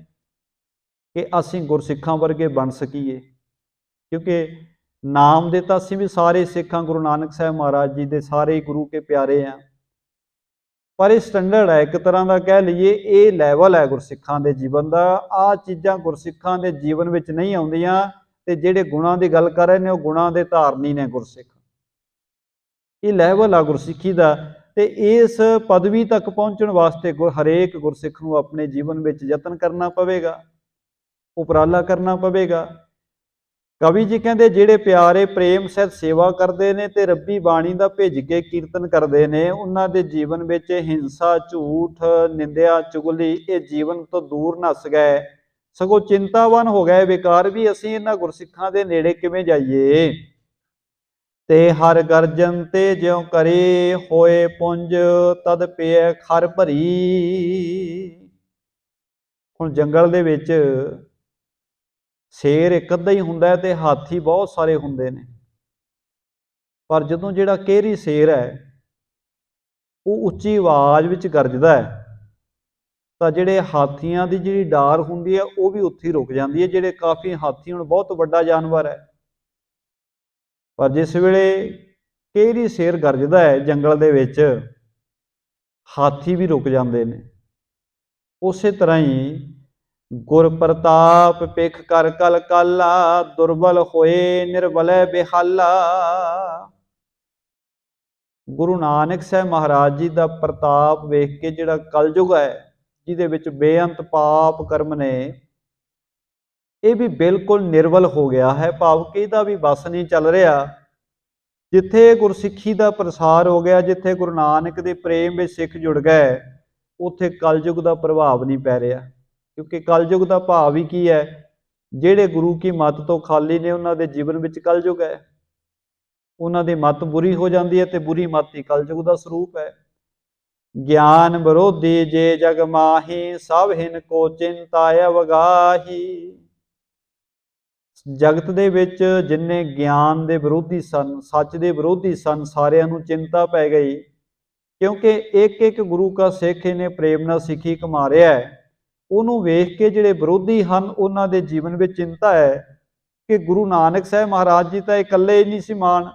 ਕਿ ਅਸੀਂ ਗੁਰਸਿੱਖਾਂ ਵਰਗੇ ਬਣ ਸਕੀਏ। ਕਿਉਂਕਿ ਨਾਮ ਦੇ ਤਾਂ ਅਸੀਂ ਵੀ ਸਾਰੇ ਸਿੱਖਾਂ, ਗੁਰੂ ਨਾਨਕ ਸਾਹਿਬ ਮਹਾਰਾਜ ਜੀ ਦੇ ਸਾਰੇ ਗੁਰੂ ਕੇ ਪਿਆਰੇ ਆ, ਪਰ ਇਹ ਸਟੈਂਡਰਡ ਹੈ ਇੱਕ ਤਰ੍ਹਾਂ ਦਾ, ਕਹਿ ਲਈਏ ਇਹ ਲੈਵਲ ਹੈ ਗੁਰਸਿੱਖਾਂ ਦੇ ਜੀਵਨ ਦਾ। ਆਹ ਚੀਜ਼ਾਂ ਗੁਰਸਿੱਖਾਂ ਦੇ ਜੀਵਨ ਵਿੱਚ ਨਹੀਂ ਆਉਂਦੀਆਂ, ਤੇ ਜਿਹੜੇ ਗੁਣਾਂ ਦੀ ਗੱਲ ਕਰ ਰਹੇ ਨੇ ਉਹ ਗੁਣਾਂ ਦੇ ਧਾਰਨੀ ਨੇ ਗੁਰਸਿੱਖ। ਇਹ ਲੈਵਲ ਆ ਗੁਰਸਿੱਖੀ ਦਾ, ਤੇ ਇਸ ਪਦਵੀ ਤੱਕ ਪਹੁੰਚਣ ਵਾਸਤੇ ਹਰੇਕ ਗੁਰਸਿੱਖ ਨੂੰ ਆਪਣੇ ਜੀਵਨ ਵਿੱਚ ਯਤਨ ਕਰਨਾ ਪਵੇਗਾ, ਉਪਰਾਲਾ ਕਰਨਾ ਪਵੇਗਾ। ਕਵੀ ਜੀ ਕਹਿੰਦੇ ਜਿਹੜੇ ਪਿਆਰੇ ਪ੍ਰੇਮ ਸਹਿਤ ਸੇਵਾ ਕਰਦੇ ਨੇ ਤੇ ਰੱਬੀ ਬਾਣੀ ਦਾ ਭਿੱਜ ਕੇ ਕੀਰਤਨ ਕਰਦੇ ਨੇ, ਉਹਨਾਂ ਦੇ ਜੀਵਨ ਵਿੱਚ ਹਿੰਸਾ, ਝੂਠ, ਨਿੰਦਿਆ, ਚੁਗਲੀ ਇਹ ਜੀਵਨ ਤੋਂ ਦੂਰ ਨੱਸ ਗਏ, ਸਗੋਂ ਚਿੰਤਾਵਾਨ ਹੋ ਗਏ ਵਿਕਾਰ ਵੀ ਅਸੀਂ ਇਹਨਾਂ ਗੁਰਸਿੱਖਾਂ ਦੇ ਨੇੜੇ ਕਿਵੇਂ ਜਾਈਏ। ते हर गर्जन ते ज्यों करे होए पुंज तद पिए खर भरी। ਹੁਣ ਜੰਗਲ ਦੇ ਵਿੱਚ ਸ਼ੇਰ ਇੱਕ ਅੱਧਾ ਹੀ ਹੁੰਦਾ ਤੇ ਹਾਥੀ ਬਹੁਤ ਸਾਰੇ ਹੁੰਦੇ ਨੇ, ਪਰ ਜਦੋਂ ਜਿਹੜਾ ਕਿਹਰੀ ਸ਼ੇਰ ਹੈ ਉਹ ਉੱਚੀ ਆਵਾਜ਼ ਵਿੱਚ ਗਰਜਦਾ ਹੈ ਤਾਂ ਜਿਹੜੇ ਹਾਥੀਆਂ ਦੀ ਜਿਹੜੀ ਡਾਰ ਹੁੰਦੀ ਹੈ ਉਹ ਵੀ ਉੱਥੇ ਰੁਕ ਜਾਂਦੀ ਹੈ। ਜਿਹੜੇ ਕਾਫੀ ਹਾਥੀ ਹੁਣ ਬਹੁਤ ਵੱਡਾ ਜਾਨਵਰ ਹੈ, ਪਰ ਜਿਸ ਵੇਲੇ ਕਿਹਰੀ ਸ਼ੇਰ ਗਰਜਦਾ ਹੈ ਜੰਗਲ ਦੇ ਵਿੱਚ, ਹਾਥੀ ਵੀ ਰੁਕ ਜਾਂਦੇ ਨੇ। ਉਸੇ ਤਰ੍ਹਾਂ ਹੀ ਗੁਰ ਪ੍ਰਤਾਪ ਪਿਖ ਕਰ ਕਲ ਕਾਲਾ, ਦੁਰਬਲ ਹੋਏ ਨਿਰਬਲੈ ਬਿਹਾਲਾ। ਗੁਰੂ ਨਾਨਕ ਸਾਹਿਬ ਮਹਾਰਾਜ ਜੀ ਦਾ ਪ੍ਰਤਾਪ ਵੇਖ ਕੇ ਜਿਹੜਾ ਕਲਯੁਗ ਹੈ, ਜਿਹਦੇ ਵਿੱਚ ਬੇਅੰਤ ਪਾਪ ਕਰਮ ਨੇ, ਇਹ ਵੀ ਬਿਲਕੁਲ ਨਿਰਬਲ ਹੋ ਗਿਆ ਹੈ। ਭਾਵ ਕਿ ਇਹਦਾ ਵੀ ਵਸ ਨਹੀਂ ਚੱਲ ਰਿਹਾ। ਜਿੱਥੇ ਗੁਰਸਿੱਖੀ ਦਾ ਪ੍ਰਸਾਰ ਹੋ ਗਿਆ, ਜਿੱਥੇ ਗੁਰੂ ਨਾਨਕ ਦੇ ਪ੍ਰੇਮ ਵਿੱਚ ਸਿੱਖ ਜੁੜ ਗਏ, ਉੱਥੇ ਕਲਯੁਗ ਦਾ ਪ੍ਰਭਾਵ ਨਹੀਂ ਪੈ ਰਿਹਾ। ਕਿਉਂਕਿ ਕਲਯੁਗ ਦਾ ਭਾਵ ਹੀ ਕੀ ਹੈ? ਜਿਹੜੇ ਗੁਰੂ ਕੀ ਮੱਤ ਤੋਂ ਖਾਲੀ ਨੇ ਉਹਨਾਂ ਦੇ ਜੀਵਨ ਵਿੱਚ ਕਲਯੁਗ ਹੈ। ਉਹਨਾਂ ਦੀ ਮੱਤ ਬੁਰੀ ਹੋ ਜਾਂਦੀ ਹੈ ਤੇ ਬੁਰੀ ਮੱਤ ਹੀ ਕਲਯੁਗ ਦਾ ਸਰੂਪ ਹੈ। ਗਿਆਨ ਵਿਰੋਧੀ ਜੇ ਜਗ ਮਾਹੀ, ਸਭ ਹਿਨ ਕੋ ਚਿੰਤਾ ਅਵਗਾਹੀ। ਜਗਤ ਦੇ ਵਿੱਚ ਜਿੰਨੇ ਗਿਆਨ ਦੇ ਵਿਰੋਧੀ ਸਨ, ਸੱਚ ਦੇ ਵਿਰੋਧੀ ਸਨ, ਸਾਰਿਆਂ ਨੂੰ ਚਿੰਤਾ ਪੈ ਗਈ। ਕਿਉਂਕਿ ਇੱਕ ਇੱਕ ਗੁਰੂ ਕਾ ਸਿੱਖ ਇਹਨੇ ਪ੍ਰੇਮ ਨਾਲ ਸਿੱਖੀ ਕਮਾ ਰਿਹਾ ਹੈ। ਉਹਨੂੰ ਵੇਖ ਕੇ ਜਿਹੜੇ ਵਿਰੋਧੀ ਹਨ ਉਹਨਾਂ ਦੇ ਜੀਵਨ ਵਿੱਚ ਚਿੰਤਾ ਹੈ ਕਿ ਗੁਰੂ ਨਾਨਕ ਸਾਹਿਬ ਮਹਾਰਾਜ ਜੀ ਤਾਂ ਇਕੱਲੇ ਹੀ ਨਹੀਂ ਸੀ ਮਾਣ,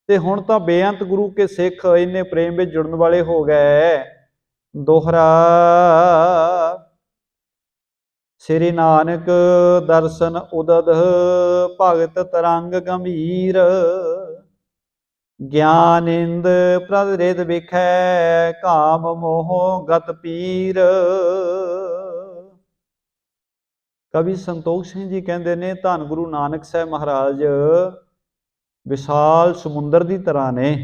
ਤੇ ਹੁਣ ਤਾਂ ਬੇਅੰਤ ਗੁਰੂ ਕੇ ਸਿੱਖ ਇੰਨੇ ਪ੍ਰੇਮ ਵਿੱਚ ਜੁੜਨ ਵਾਲੇ ਹੋ ਗਏ। ਦੋਹਰਾ ਸ੍ਰੀ ਨਾਨਕ ਦਰਸ਼ਨ ਉਦਦ, ਭਗਤ ਤਰੰਗ ਗੰਭੀਰ। ਗਿਆਨ ਇੰਦ ਪ੍ਰਦਰਿਤ ਵਿਖੈ, ਕਾਮ ਮੋਹ ਗਤ ਪੀਰ। ਕਵੀ ਸੰਤੋਖ ਸਿੰਘ ਜੀ ਕਹਿੰਦੇ ਨੇ, ਧੰਨ ਗੁਰੂ ਨਾਨਕ ਸਾਹਿਬ ਮਹਾਰਾਜ ਵਿਸ਼ਾਲ ਸਮੁੰਦਰ ਦੀ ਤਰ੍ਹਾਂ ਨੇ।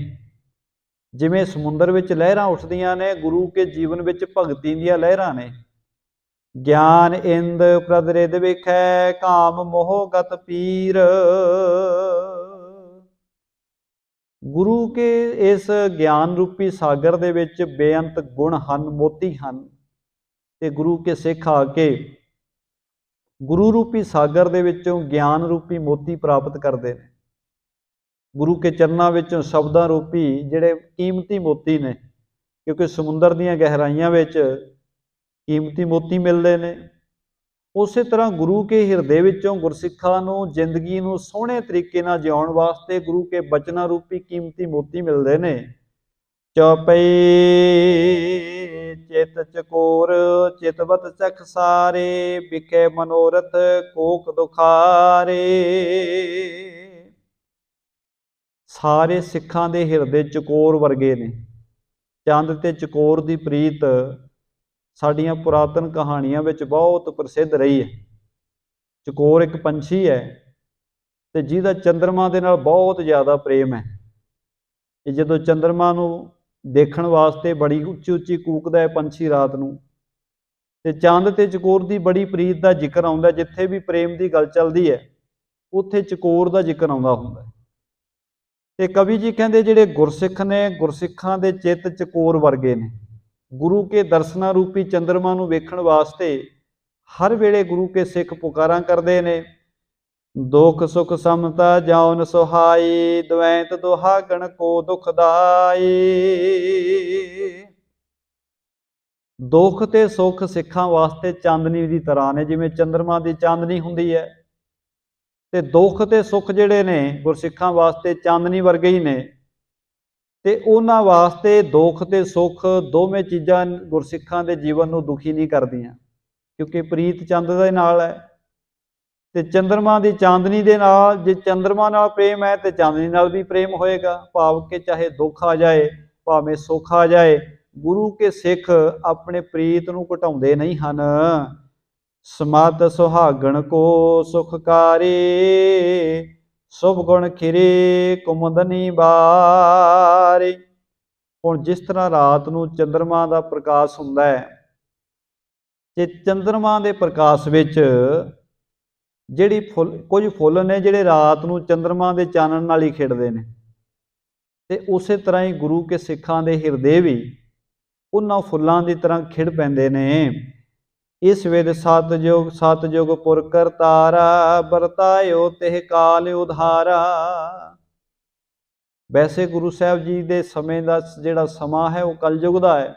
ਜਿਵੇਂ ਸਮੁੰਦਰ ਵਿੱਚ ਲਹਿਰਾਂ ਉੱਠਦੀਆਂ ਨੇ, ਗੁਰੂ ਕੇ ਜੀਵਨ ਵਿੱਚ ਭਗਤੀ ਦੀਆਂ ਲਹਿਰਾਂ ਨੇ। ਗਿਆਨ ਇੰਦ ਪ੍ਰਦਰਿਤ ਵਿਖੈ, ਕਾਮ ਮੋਹ ਗਤ ਪੀਰ। ਗੁਰੂ ਕੇ ਇਸ ਗਿਆਨ ਰੂਪੀ ਸਾਗਰ ਦੇ ਵਿੱਚ ਬੇਅੰਤ ਗੁਣ ਹਨ, ਮੋਤੀ ਹਨ, ਤੇ ਗੁਰੂ ਕੇ ਸਿੱਖ ਆ ਕੇ ਗੁਰੂ ਰੂਪੀ ਸਾਗਰ ਦੇ ਵਿੱਚੋਂ ਗਿਆਨ ਰੂਪੀ ਮੋਤੀ ਪ੍ਰਾਪਤ ਕਰਦੇ ਨੇ। ਗੁਰੂ ਕੇ ਚਰਨਾਂ ਵਿੱਚੋਂ ਸ਼ਬਦਾਂ ਰੂਪੀ ਜਿਹੜੇ ਕੀਮਤੀ ਮੋਤੀ ਨੇ, ਕਿਉਂਕਿ ਸਮੁੰਦਰ ਦੀਆਂ ਗਹਿਰਾਈਆਂ ਵਿੱਚ ਕੀਮਤੀ ਮੋਤੀ ਮਿਲਦੇ ਨੇ। ਉਸੇ ਤਰ੍ਹਾਂ ਗੁਰੂ ਕੇ ਹਿਰਦੇ ਵਿੱਚੋਂ ਗੁਰਸਿੱਖਾਂ ਨੂੰ ਜ਼ਿੰਦਗੀ ਨੂੰ ਸੋਹਣੇ ਤਰੀਕੇ ਨਾਲ ਜਿਉਣ ਵਾਸਤੇ ਗੁਰੂ ਕੇ ਬਚਨਾਂ ਰੂਪੀ ਕੀਮਤੀ ਮੋਤੀ ਮਿਲਦੇ ਨੇ। ਚੌਪਈ ਚਿਤ ਚਕੋਰ, ਚਿਤਵਤ ਚਖ ਸਾਰੇ, ਵਿਖੇ ਮਨੋਰਥ ਕੋਕ ਦੁਖਾਰੇ। ਸਾਰੇ ਸਿੱਖਾਂ ਦੇ ਹਿਰਦੇ ਚਕੋਰ ਵਰਗੇ ਨੇ। ਚੰਦ ਤੇ ਚਕੋਰ ਦੀ ਪ੍ਰੀਤ ਸਾਡੀਆਂ ਪੁਰਾਤਨ ਕਹਾਣੀਆਂ ਵਿੱਚ ਬਹੁਤ ਪ੍ਰਸਿੱਧ ਰਹੀ ਹੈ। ਚਕੋਰ ਇੱਕ ਪੰਛੀ ਹੈ ਤੇ ਜਿਹਦਾ ਚੰਦਰਮਾ ਦੇ ਨਾਲ ਬਹੁਤ ਜ਼ਿਆਦਾ ਪ੍ਰੇਮ ਹੈ। ਇਹ ਜਦੋਂ ਚੰਦਰਮਾ ਨੂੰ ਦੇਖਣ ਵਾਸਤੇ ਬੜੀ ਉੱਚੀ ਉੱਚੀ ਕੂਕਦਾ ਹੈ ਪੰਛੀ ਰਾਤ ਨੂੰ, ਤੇ ਚੰਦ ਤੇ ਚਕੋਰ ਦੀ ਬੜੀ ਪ੍ਰੀਤ ਦਾ ਜ਼ਿਕਰ ਆਉਂਦਾ। ਜਿੱਥੇ ਵੀ ਪ੍ਰੇਮ ਦੀ ਗੱਲ ਚੱਲਦੀ ਹੈ ਉੱਥੇ ਚਕੋਰ ਦਾ ਜ਼ਿਕਰ ਆਉਂਦਾ ਹੁੰਦਾ। ਤੇ ਕਵੀ ਜੀ ਕਹਿੰਦੇ ਜਿਹੜੇ ਗੁਰਸਿੱਖ ਨੇ, ਗੁਰਸਿੱਖਾਂ ਦੇ ਚਿੱਤ ਚਕੋਰ ਵਰਗੇ ਨੇ। ਗੁਰੂ ਕੇ ਦਰਸ਼ਨਾਂ ਰੂਪੀ ਚੰਦਰਮਾ ਨੂੰ ਵੇਖਣ ਵਾਸਤੇ ਹਰ ਵੇਲੇ ਗੁਰੂ ਕੇ ਸਿੱਖ ਪੁਕਾਰਾਂ ਕਰਦੇ ਨੇ। ਦੁਖ ਸੁਖ ਸਮਤਾ ਜਾਉਨ ਸੁਹਾਈ, ਦਵੈਂਤ ਦੁਹਾਗਣ ਕੋ ਦੁਖਦਾਈ। ਦੁੱਖ ਤੇ ਸੁੱਖ ਸਿੱਖਾਂ ਵਾਸਤੇ ਚਾਂਦਨੀ ਦੀ ਤਰ੍ਹਾਂ ਨੇ। ਜਿਵੇਂ ਚੰਦਰਮਾ ਦੀ ਚਾਂਦਨੀ ਹੁੰਦੀ ਹੈ, ਤੇ ਦੁੱਖ ਤੇ ਸੁੱਖ ਜਿਹੜੇ ਨੇ ਗੁਰਸਿੱਖਾਂ ਵਾਸਤੇ ਚਾਂਦਨੀ ਵਰਗੇ ਹੀ ਨੇ। ਤੇ ਉਹਨਾਂ ਵਾਸਤੇ ਦੁੱਖ ਤੇ ਸੁੱਖ ਦੋਵੇਂ ਚੀਜ਼ਾਂ ਗੁਰਸਿੱਖਾਂ ਦੇ ਜੀਵਨ ਨੂੰ ਦੁਖੀ ਨਹੀਂ ਕਰਦੀਆਂ, ਕਿਉਂਕਿ ਪ੍ਰੀਤ ਚੰਦ ਦੇ ਨਾਲ ਹੈ ਤੇ ਚੰਦਰਮਾ ਦੀ ਚਾਂਦਨੀ ਦੇ ਨਾਲ। ਜੇ ਚੰਦਰਮਾ ਨਾਲ ਪ੍ਰੇਮ ਹੈ ਤੇ ਚਾਂਦਨੀ ਨਾਲ ਵੀ ਪ੍ਰੇਮ ਹੋਏਗਾ। ਭਾਵ ਕਿ ਚਾਹੇ ਦੁੱਖ ਆ ਜਾਏ ਭਾਵੇਂ ਸੁੱਖ ਆ ਜਾਏ, ਗੁਰੂ ਕੇ ਸਿੱਖ ਆਪਣੇ ਪ੍ਰੀਤ ਨੂੰ ਘਟਾਉਂਦੇ ਨਹੀਂ ਹਨ। ਸਮਤ ਸੁਹਾਗਣ ਕੋ ਸੁਖਕਾਰੀ, ਸੁਭ ਗੁਣ ਖਿਰੇ ਕੁਮਦਨੀ ਬਾਰੀ। ਹੁਣ ਜਿਸ ਤਰ੍ਹਾਂ ਰਾਤ ਨੂੰ ਚੰਦਰਮਾ ਦਾ ਪ੍ਰਕਾਸ਼ ਹੁੰਦਾ ਹੈ, ਤੇ ਚੰਦਰਮਾ ਦੇ ਪ੍ਰਕਾਸ਼ ਵਿੱਚ ਕੁਝ ਫੁੱਲ ਨੇ ਜਿਹੜੇ ਰਾਤ ਨੂੰ ਚੰਦਰਮਾ ਦੇ ਚਾਨਣ ਨਾਲ ਹੀ ਖਿੜਦੇ ਨੇ। ਤੇ ਉਸੇ ਤਰ੍ਹਾਂ ਹੀ ਗੁਰੂ ਕੇ ਸਿੱਖਾਂ ਦੇ ਹਿਰਦੇ ਵੀ ਉਹਨਾਂ ਫੁੱਲਾਂ ਦੀ ਤਰ੍ਹਾਂ ਖਿੜ ਪੈਂਦੇ ਨੇ। ਇਸ ਵੇਦ ਸਤਿਯੁਗ ਪੁਰ ਕਰਤਾਰਾ, ਵਰਤਾਇਓ ਤਿਹ ਕਾਲ ਉਧਾਰਾ। ਵੈਸੇ ਗੁਰੂ ਸਾਹਿਬ ਜੀ ਦੇ ਸਮੇਂ ਦਾ ਜਿਹੜਾ ਸਮਾਂ ਹੈ ਉਹ ਕਲਯੁਗ ਦਾ ਹੈ,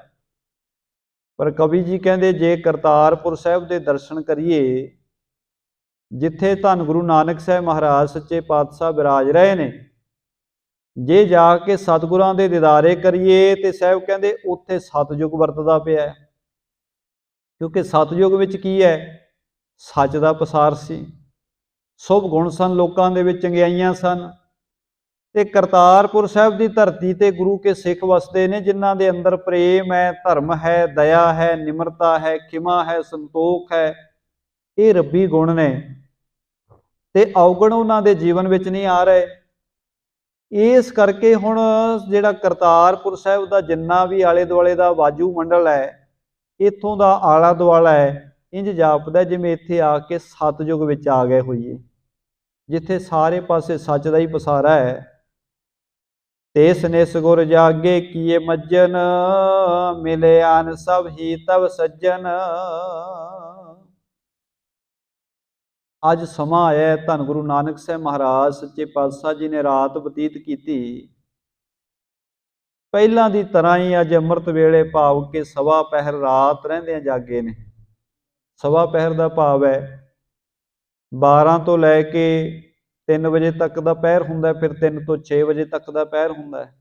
ਪਰ ਕਵੀ ਜੀ ਕਹਿੰਦੇ ਜੇ ਕਰਤਾਰਪੁਰ ਸਾਹਿਬ ਦੇ ਦਰਸ਼ਨ ਕਰੀਏ, ਜਿੱਥੇ ਧੰਨ ਗੁਰੂ ਨਾਨਕ ਸਾਹਿਬ ਮਹਾਰਾਜ ਸੱਚੇ ਪਾਤਸ਼ਾਹ ਵਿਰਾਜ ਰਹੇ ਨੇ, ਜੇ ਜਾ ਕੇ ਸਤਿਗੁਰਾਂ ਦੇ ਦੀਦਾਰੇ ਕਰੀਏ ਤੇ ਸਾਹਿਬ ਕਹਿੰਦੇ ਉੱਥੇ ਸਤਿਯੁਗ ਵਰਤਦਾ ਪਿਆ। ਕਿਉਂਕਿ ਸਤਿਯੁਗ ਵਿੱਚ ਕੀ ਹੈ? ਸੱਚ ਦਾ ਪਸਾਰ ਸੀ, ਸ਼ੁਭ ਗੁਣ ਸਨ, ਲੋਕਾਂ ਦੇ ਵਿੱਚ ਚੰਗਿਆਈਆਂ ਸਨ। ਤੇ ਕਰਤਾਰਪੁਰ ਸਾਹਿਬ ਦੀ ਧਰਤੀ ਤੇ ਗੁਰੂ ਕੇ ਸਿੱਖ ਵਸਦੇ ਨੇ, ਜਿਨ੍ਹਾਂ ਦੇ ਅੰਦਰ ਪ੍ਰੇਮ ਹੈ, ਧਰਮ ਹੈ, ਦਇਆ ਹੈ, ਨਿਮਰਤਾ ਹੈ, ਖਿਮਾ ਹੈ, ਸੰਤੋਖ ਹੈ। ਇਹ ਰੱਬੀ ਗੁਣ ਨੇ ਤੇ ਔਗਣ ਉਹਨਾਂ ਦੇ ਜੀਵਨ ਵਿੱਚ ਨਹੀਂ ਆ ਰਹੇ। ਇਸ ਕਰਕੇ ਹੁਣ ਜਿਹੜਾ ਕਰਤਾਰਪੁਰ ਸਾਹਿਬ ਦਾ ਜਿੰਨਾ ਵੀ ਆਲੇ ਦੁਆਲੇ ਦਾ ਵਾਜੂ ਮੰਡਲ ਹੈ, ਇੱਥੋਂ ਦਾ ਆਲਾ ਦੁਆਲਾ ਹੈ, ਇੰਜ ਜਾਪਦਾ ਜਿਵੇਂ ਇੱਥੇ ਆ ਕੇ ਸਤਿਯੁਗ ਵਿੱਚ ਆ ਗਏ ਹੋਈਏ, ਜਿੱਥੇ ਸਾਰੇ ਪਾਸੇ ਸੱਚ ਦਾ ਹੀ ਪਸਾਰਾ ਹੈ। ਤੇਸ ਨਿਸ ਗੁਰ ਜਾਗੇ ਕੀਏ ਮੱਜਨ, ਮਿਲੇ ਆਨ ਸਭ ਹੀ ਤਵ ਸੱਜਣ। ਅੱਜ ਸਮਾਂ ਆਇਆ, ਧੰਨ ਗੁਰੂ ਨਾਨਕ ਸਾਹਿਬ ਮਹਾਰਾਜ ਸੱਚੇ ਪਾਤਸ਼ਾਹ ਜੀ ਨੇ ਰਾਤ ਬਤੀਤ ਕੀਤੀ। ਪਹਿਲਾਂ ਦੀ ਤਰ੍ਹਾਂ ਹੀ ਅੱਜ ਅੰਮ੍ਰਿਤ ਵੇਲੇ ਭਾਵ ਕਿ ਸਵਾ ਪਹਿਰ ਰਾਤ ਰਹਿੰਦਿਆਂ ਜਾਗੇ ਨੇ। ਸਵਾ ਪਹਿਰ ਦਾ ਭਾਵ ਹੈ 12 ਤੋਂ ਲੈ ਕੇ 3 ਵਜੇ ਤੱਕ ਦਾ ਪਹਿਰ ਹੁੰਦਾ, ਫਿਰ 3 ਤੋਂ 6 ਵਜੇ ਤੱਕ ਦਾ ਪਹਿਰ ਹੁੰਦਾ ਹੈ,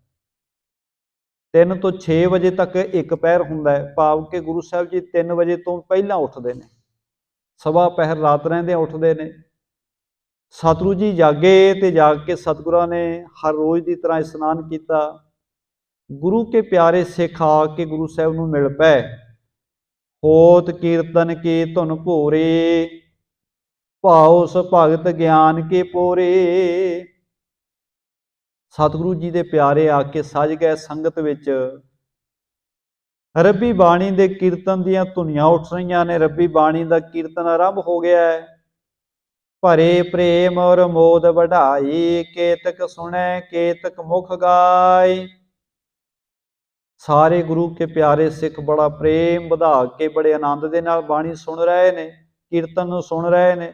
3 ਤੋਂ 6 ਵਜੇ ਤੱਕ ਇੱਕ ਪਹਿਰ ਹੁੰਦਾ ਹੈ। ਭਾਵ ਕਿ ਗੁਰੂ ਸਾਹਿਬ ਜੀ 3 ਵਜੇ ਤੋਂ ਪਹਿਲਾਂ ਉੱਠਦੇ ਨੇ, ਸਵਾ ਪਹਿਰ ਰਾਤ ਰਹਿੰਦਿਆਂ ਉੱਠਦੇ ਨੇ। ਸਤਿਗੁਰੂ ਜੀ ਜਾਗੇ ਤੇ ਜਾਗ ਕੇ ਸਤਿਗੁਰਾਂ ਨੇ ਹਰ ਰੋਜ਼ ਦੀ ਤਰ੍ਹਾਂ ਇਸ਼ਨਾਨ ਕੀਤਾ। ਗੁਰੂ ਕੇ ਪਿਆਰੇ ਸਿੱਖ ਆ ਕੇ ਗੁਰੂ ਸਾਹਿਬ ਨੂੰ ਮਿਲ ਪਏ। ਹੋਤ ਕੀਰਤਨ ਕੀ ਧੁਨ ਭੋਰੇ, ਭਾਉ ਸ ਭਗਤ ਗਿਆਨ ਕੇ ਪੋਰੇ। ਸਤਿਗੁਰੂ ਜੀ ਦੇ ਪਿਆਰੇ ਆ ਕੇ ਸੱਜ ਗਏ ਸੰਗਤ ਵਿੱਚ। ਰੱਬੀ ਬਾਣੀ ਦੇ ਕੀਰਤਨ ਦੀਆਂ ਧੁਨੀਆਂ ਉੱਠ ਰਹੀਆਂ ਨੇ, ਰੱਬੀ ਬਾਣੀ ਦਾ ਕੀਰਤਨ ਆਰੰਭ ਹੋ ਗਿਆ ਹੈ। ਭਰੇ ਪ੍ਰੇਮ ਔਰ ਮੋਦ ਵਢਾਈ, ਕੇਤਕ ਸੁਣੈ ਕੇਤਕ ਮੁਖ ਗਾਏ। ਸਾਰੇ ਗੁਰੂ ਕੇ ਪਿਆਰੇ ਸਿੱਖ ਬੜਾ ਪ੍ਰੇਮ ਵਧਾ ਕੇ ਬੜੇ ਆਨੰਦ ਦੇ ਨਾਲ ਬਾਣੀ ਸੁਣ ਰਹੇ ਨੇ, ਕੀਰਤਨ ਨੂੰ ਸੁਣ ਰਹੇ ਨੇ।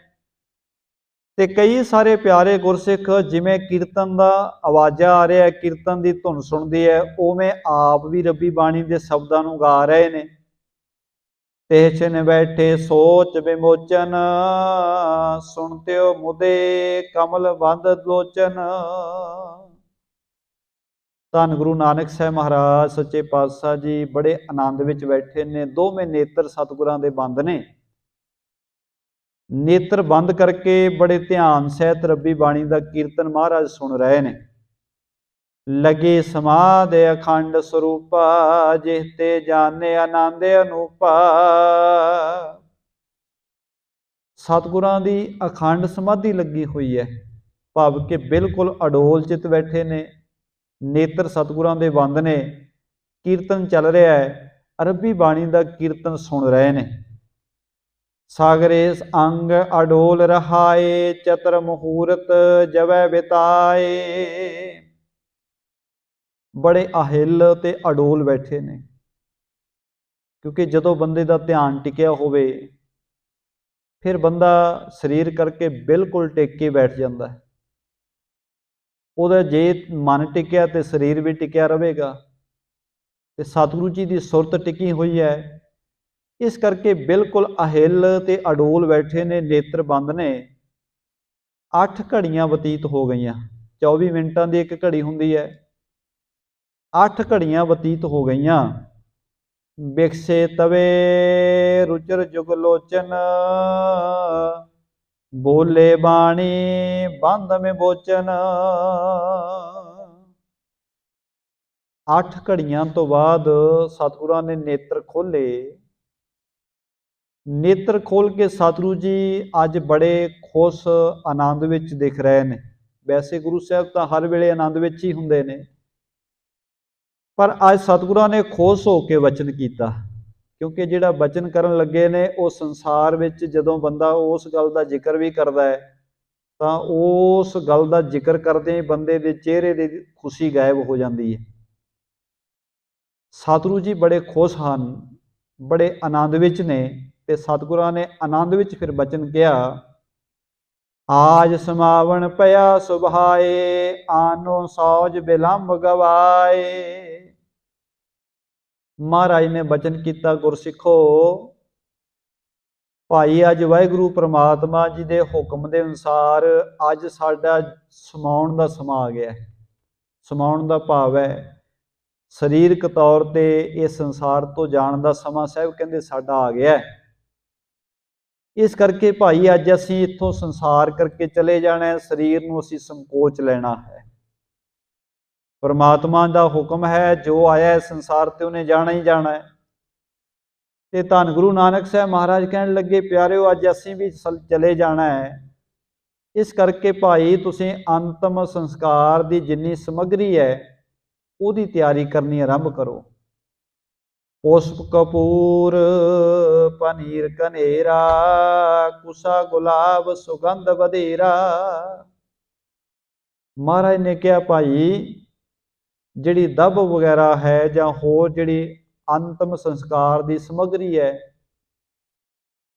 ਤੇ ਕਈ ਸਾਰੇ ਪਿਆਰੇ ਗੁਰਸਿੱਖ ਜਿਵੇਂ ਕੀਰਤਨ ਦਾ ਆਵਾਜ਼ਾਂ ਆ ਰਿਹਾ, ਕੀਰਤਨ ਦੀ ਧੁਨ ਸੁਣਦੀ ਹੈ, ਉਵੇਂ ਆਪ ਵੀ ਰੱਬੀ ਬਾਣੀ ਦੇ ਸ਼ਬਦਾਂ ਨੂੰ ਗਾ ਰਹੇ ਨੇ। ਤੇ ਛਿਨ ਬੈਠੇ ਸੋਚ ਵਿਮੋਚਨ, ਸੁਣਤਿਓ ਮੁਦੇ ਕਮਲ ਬੰਦ ਲੋਚਨ। ਧੰਨ ਗੁਰੂ ਨਾਨਕ ਸਾਹਿਬ ਮਹਾਰਾਜ ਸੱਚੇ ਪਾਤਸ਼ਾਹ ਜੀ ਬੜੇ ਆਨੰਦ ਵਿੱਚ ਬੈਠੇ ਨੇ। ਦੋਵੇਂ ਨੇਤਰ ਸਤਿਗੁਰਾਂ ਦੇ ਬੰਦ ਨੇ। ਨੇਤਰ ਬੰਦ ਕਰਕੇ ਬੜੇ ਧਿਆਨ ਸਹਿਤ ਰੱਬੀ ਬਾਣੀ ਦਾ ਕੀਰਤਨ ਮਹਾਰਾਜ ਸੁਣ ਰਹੇ ਨੇ। ਲਗੇ ਸਮਾਧ ਅਖੰਡ ਸਰੂਪਾ, ਜਿਹ ਤੇ ਜਾਣੇ ਆਨੰਦ ਅਨੂਪਾ। ਸਤਿਗੁਰਾਂ ਦੀ ਅਖੰਡ ਸਮਾਧੀ ਲੱਗੀ ਹੋਈ ਹੈ, ਭਾਵ ਕਿ ਬਿਲਕੁਲ ਅਡੋਲ ਚਿੱਤ ਬੈਠੇ ਨੇ। ਨੇਤਰ ਸਤਿਗੁਰਾਂ ਦੇ ਬੰਦ ਨੇ, ਕੀਰਤਨ ਚੱਲ ਰਿਹਾ ਹੈ, ਰੱਬੀ ਬਾਣੀ ਦਾ ਕੀਰਤਨ ਸੁਣ ਰਹੇ ਨੇ। ਸਾਗਰੇ ਅੰਗ ਅਡੋਲ ਰਹਾਏ, ਚਤਰ ਮਹੂਰਤ ਜਵੈ ਬਿਤਾਏ। ਬੜੇ ਅਹਿਲ ਤੇ ਅਡੋਲ ਬੈਠੇ ਨੇ, ਕਿਉਂਕਿ ਜਦੋਂ ਬੰਦੇ ਦਾ ਧਿਆਨ ਟਿਕਿਆ ਹੋਵੇ ਫਿਰ ਬੰਦਾ ਸਰੀਰ ਕਰਕੇ ਬਿਲਕੁਲ ਟਿਕ ਕੇ ਬੈਠ ਜਾਂਦਾ ਹੈ। ਉਹਦਾ ਜੇ ਮਨ ਟਿਕਿਆ ਤੇ ਸਰੀਰ ਵੀ ਟਿਕਿਆ ਰਹੇਗਾ। ਤੇ ਸਤਿਗੁਰੂ ਜੀ ਦੀ ਸੁਰਤ ਟਿਕੀ ਹੋਈ ਹੈ, ਇਸ ਕਰਕੇ ਬਿਲਕੁਲ ਅਹਿਲ ਤੇ ਅਡੋਲ ਬੈਠੇ ਨੇ, ਨੇਤਰ ਬੰਦ ਨੇ। 8 ਘੜੀਆਂ ਬਤੀਤ ਹੋ ਗਈਆਂ। 24 ਮਿੰਟਾਂ ਦੀ ਇੱਕ ਘੜੀ ਹੁੰਦੀ ਹੈ, 8 ਘੜੀਆਂ ਬਤੀਤ ਹੋ ਗਈਆਂ। ਬਿਕਸੇ ਤਵੇ ਰੁਚਰ ਜੁਗ ਲੋਚਨ, ਬੋਲੇ ਬਾਣੀ ਬੰਧ ਮੇ ਬੋਚਨ। 8 ਘੜੀਆਂ ਤੋਂ ਬਾਅਦ ਸਤਿਗੁਰਾਂ ਨੇ ਨੇਤਰ ਖੋਲੇ। ਨੇਤਰ ਖੋਲ ਕੇ ਸਤਿਗੁਰੂ ਜੀ ਅੱਜ ਬੜੇ ਖੁਸ਼ ਆਨੰਦ ਵਿੱਚ ਦਿਖ ਰਹੇ ਨੇ। ਵੈਸੇ ਗੁਰੂ ਸਾਹਿਬ ਤਾਂ ਹਰ ਵੇਲੇ ਆਨੰਦ ਵਿੱਚ ਹੀ ਹੁੰਦੇ ਨੇ, ਪਰ ਅੱਜ ਸਤਿਗੁਰਾਂ ਨੇ ਖੁਸ਼ ਹੋ ਕੇ ਵਚਨ ਕੀਤਾ। ਕਿਉਂਕਿ ਜਿਹੜਾ ਵਚਨ ਕਰਨ ਲੱਗੇ ਨੇ, ਉਹ ਸੰਸਾਰ ਵਿੱਚ ਜਦੋਂ ਬੰਦਾ ਉਸ ਗੱਲ ਦਾ ਜ਼ਿਕਰ ਵੀ ਕਰਦਾ ਹੈ ਤਾਂ ਉਸ ਗੱਲ ਦਾ ਜ਼ਿਕਰ ਕਰਦੇ ਹੀ ਬੰਦੇ ਦੇ ਚਿਹਰੇ ਦੀ ਖੁਸ਼ੀ ਗਾਇਬ ਹੋ ਜਾਂਦੀ ਹੈ। ਸਤਿਗੁਰੂ ਜੀ ਬੜੇ ਖੁਸ਼ ਹਨ, ਬੜੇ ਆਨੰਦ ਵਿੱਚ ਨੇ, ਤੇ ਸਤਿਗੁਰਾਂ ਨੇ ਆਨੰਦ ਵਿੱਚ ਫਿਰ ਬਚਨ ਕਿਹਾ, ਆਜ ਸਮਾਵਣ ਪਿਆ ਸੁਭਾਏ, ਆਨੋ ਸੌਜ ਬਿਲੰਬ ਗਵਾਏ। ਮਹਾਰਾਜ ਨੇ ਬਚਨ ਕੀਤਾ, ਗੁਰਸਿੱਖੋ ਭਾਈ ਅੱਜ ਵਾਹਿਗੁਰੂ ਪ੍ਰਮਾਤਮਾ ਜੀ ਦੇ ਹੁਕਮ ਦੇ ਅਨੁਸਾਰ ਅੱਜ ਸਾਡਾ ਸਮਾਉਣ ਦਾ ਸਮਾਂ ਆ ਗਿਆ ਹੈ। ਸਮਾਉਣ ਦਾ ਭਾਵ ਹੈ ਸਰੀਰਕ ਤੌਰ ਤੇ ਇਸ ਸੰਸਾਰ ਤੋਂ ਜਾਣ ਦਾ ਸਮਾਂ ਸਾਹਿਬ ਕਹਿੰਦੇ ਸਾਡਾ ਆ ਗਿਆ ਹੈ। ਇਸ ਕਰਕੇ ਭਾਈ ਅੱਜ ਅਸੀਂ ਇੱਥੋਂ ਸੰਸਾਰ ਕਰਕੇ ਚਲੇ ਜਾਣਾ ਹੈ, ਸਰੀਰ ਨੂੰ ਅਸੀਂ ਸੰਕੋਚ ਲੈਣਾ ਹੈ। ਪਰਮਾਤਮਾ ਦਾ ਹੁਕਮ ਹੈ, ਜੋ ਆਇਆ ਇਸ ਸੰਸਾਰ ਤੇ ਉਹਨੇ ਜਾਣਾ ਹੀ ਜਾਣਾ ਹੈ। ਤੇ ਧੰਨ ਗੁਰੂ ਨਾਨਕ ਸਾਹਿਬ ਮਹਾਰਾਜ ਕਹਿਣ ਲੱਗੇ, ਪਿਆਰਿਓ ਅੱਜ ਅਸੀਂ ਵੀ ਚਲੇ ਜਾਣਾ ਹੈ। ਇਸ ਕਰਕੇ ਭਾਈ ਤੁਸੀਂ ਅੰਤਮ ਸੰਸਕਾਰ ਦੀ ਜਿੰਨੀ ਸਮੱਗਰੀ ਹੈ ਉਹਦੀ ਤਿਆਰੀ ਕਰਨੀ ਆਰੰਭ ਕਰੋ। ਪੁਸ਼ਪ ਕਪੂਰ ਪਨੀਰ ਕਨੇਰਾ, ਕੁਸਾ ਗੁਲਾਬ ਸੁਗੰਧ ਵਧੇਰਾ। ਮਹਾਰਾਜ ਨੇ ਕਿਹਾ ਭਾਈ ਜਿਹੜੀ ਦੱਬ ਵਗੈਰਾ ਹੈ ਜਾਂ ਹੋਰ ਜਿਹੜੀ ਅੰਤਮ ਸੰਸਕਾਰ ਦੀ ਸਮੱਗਰੀ ਹੈ,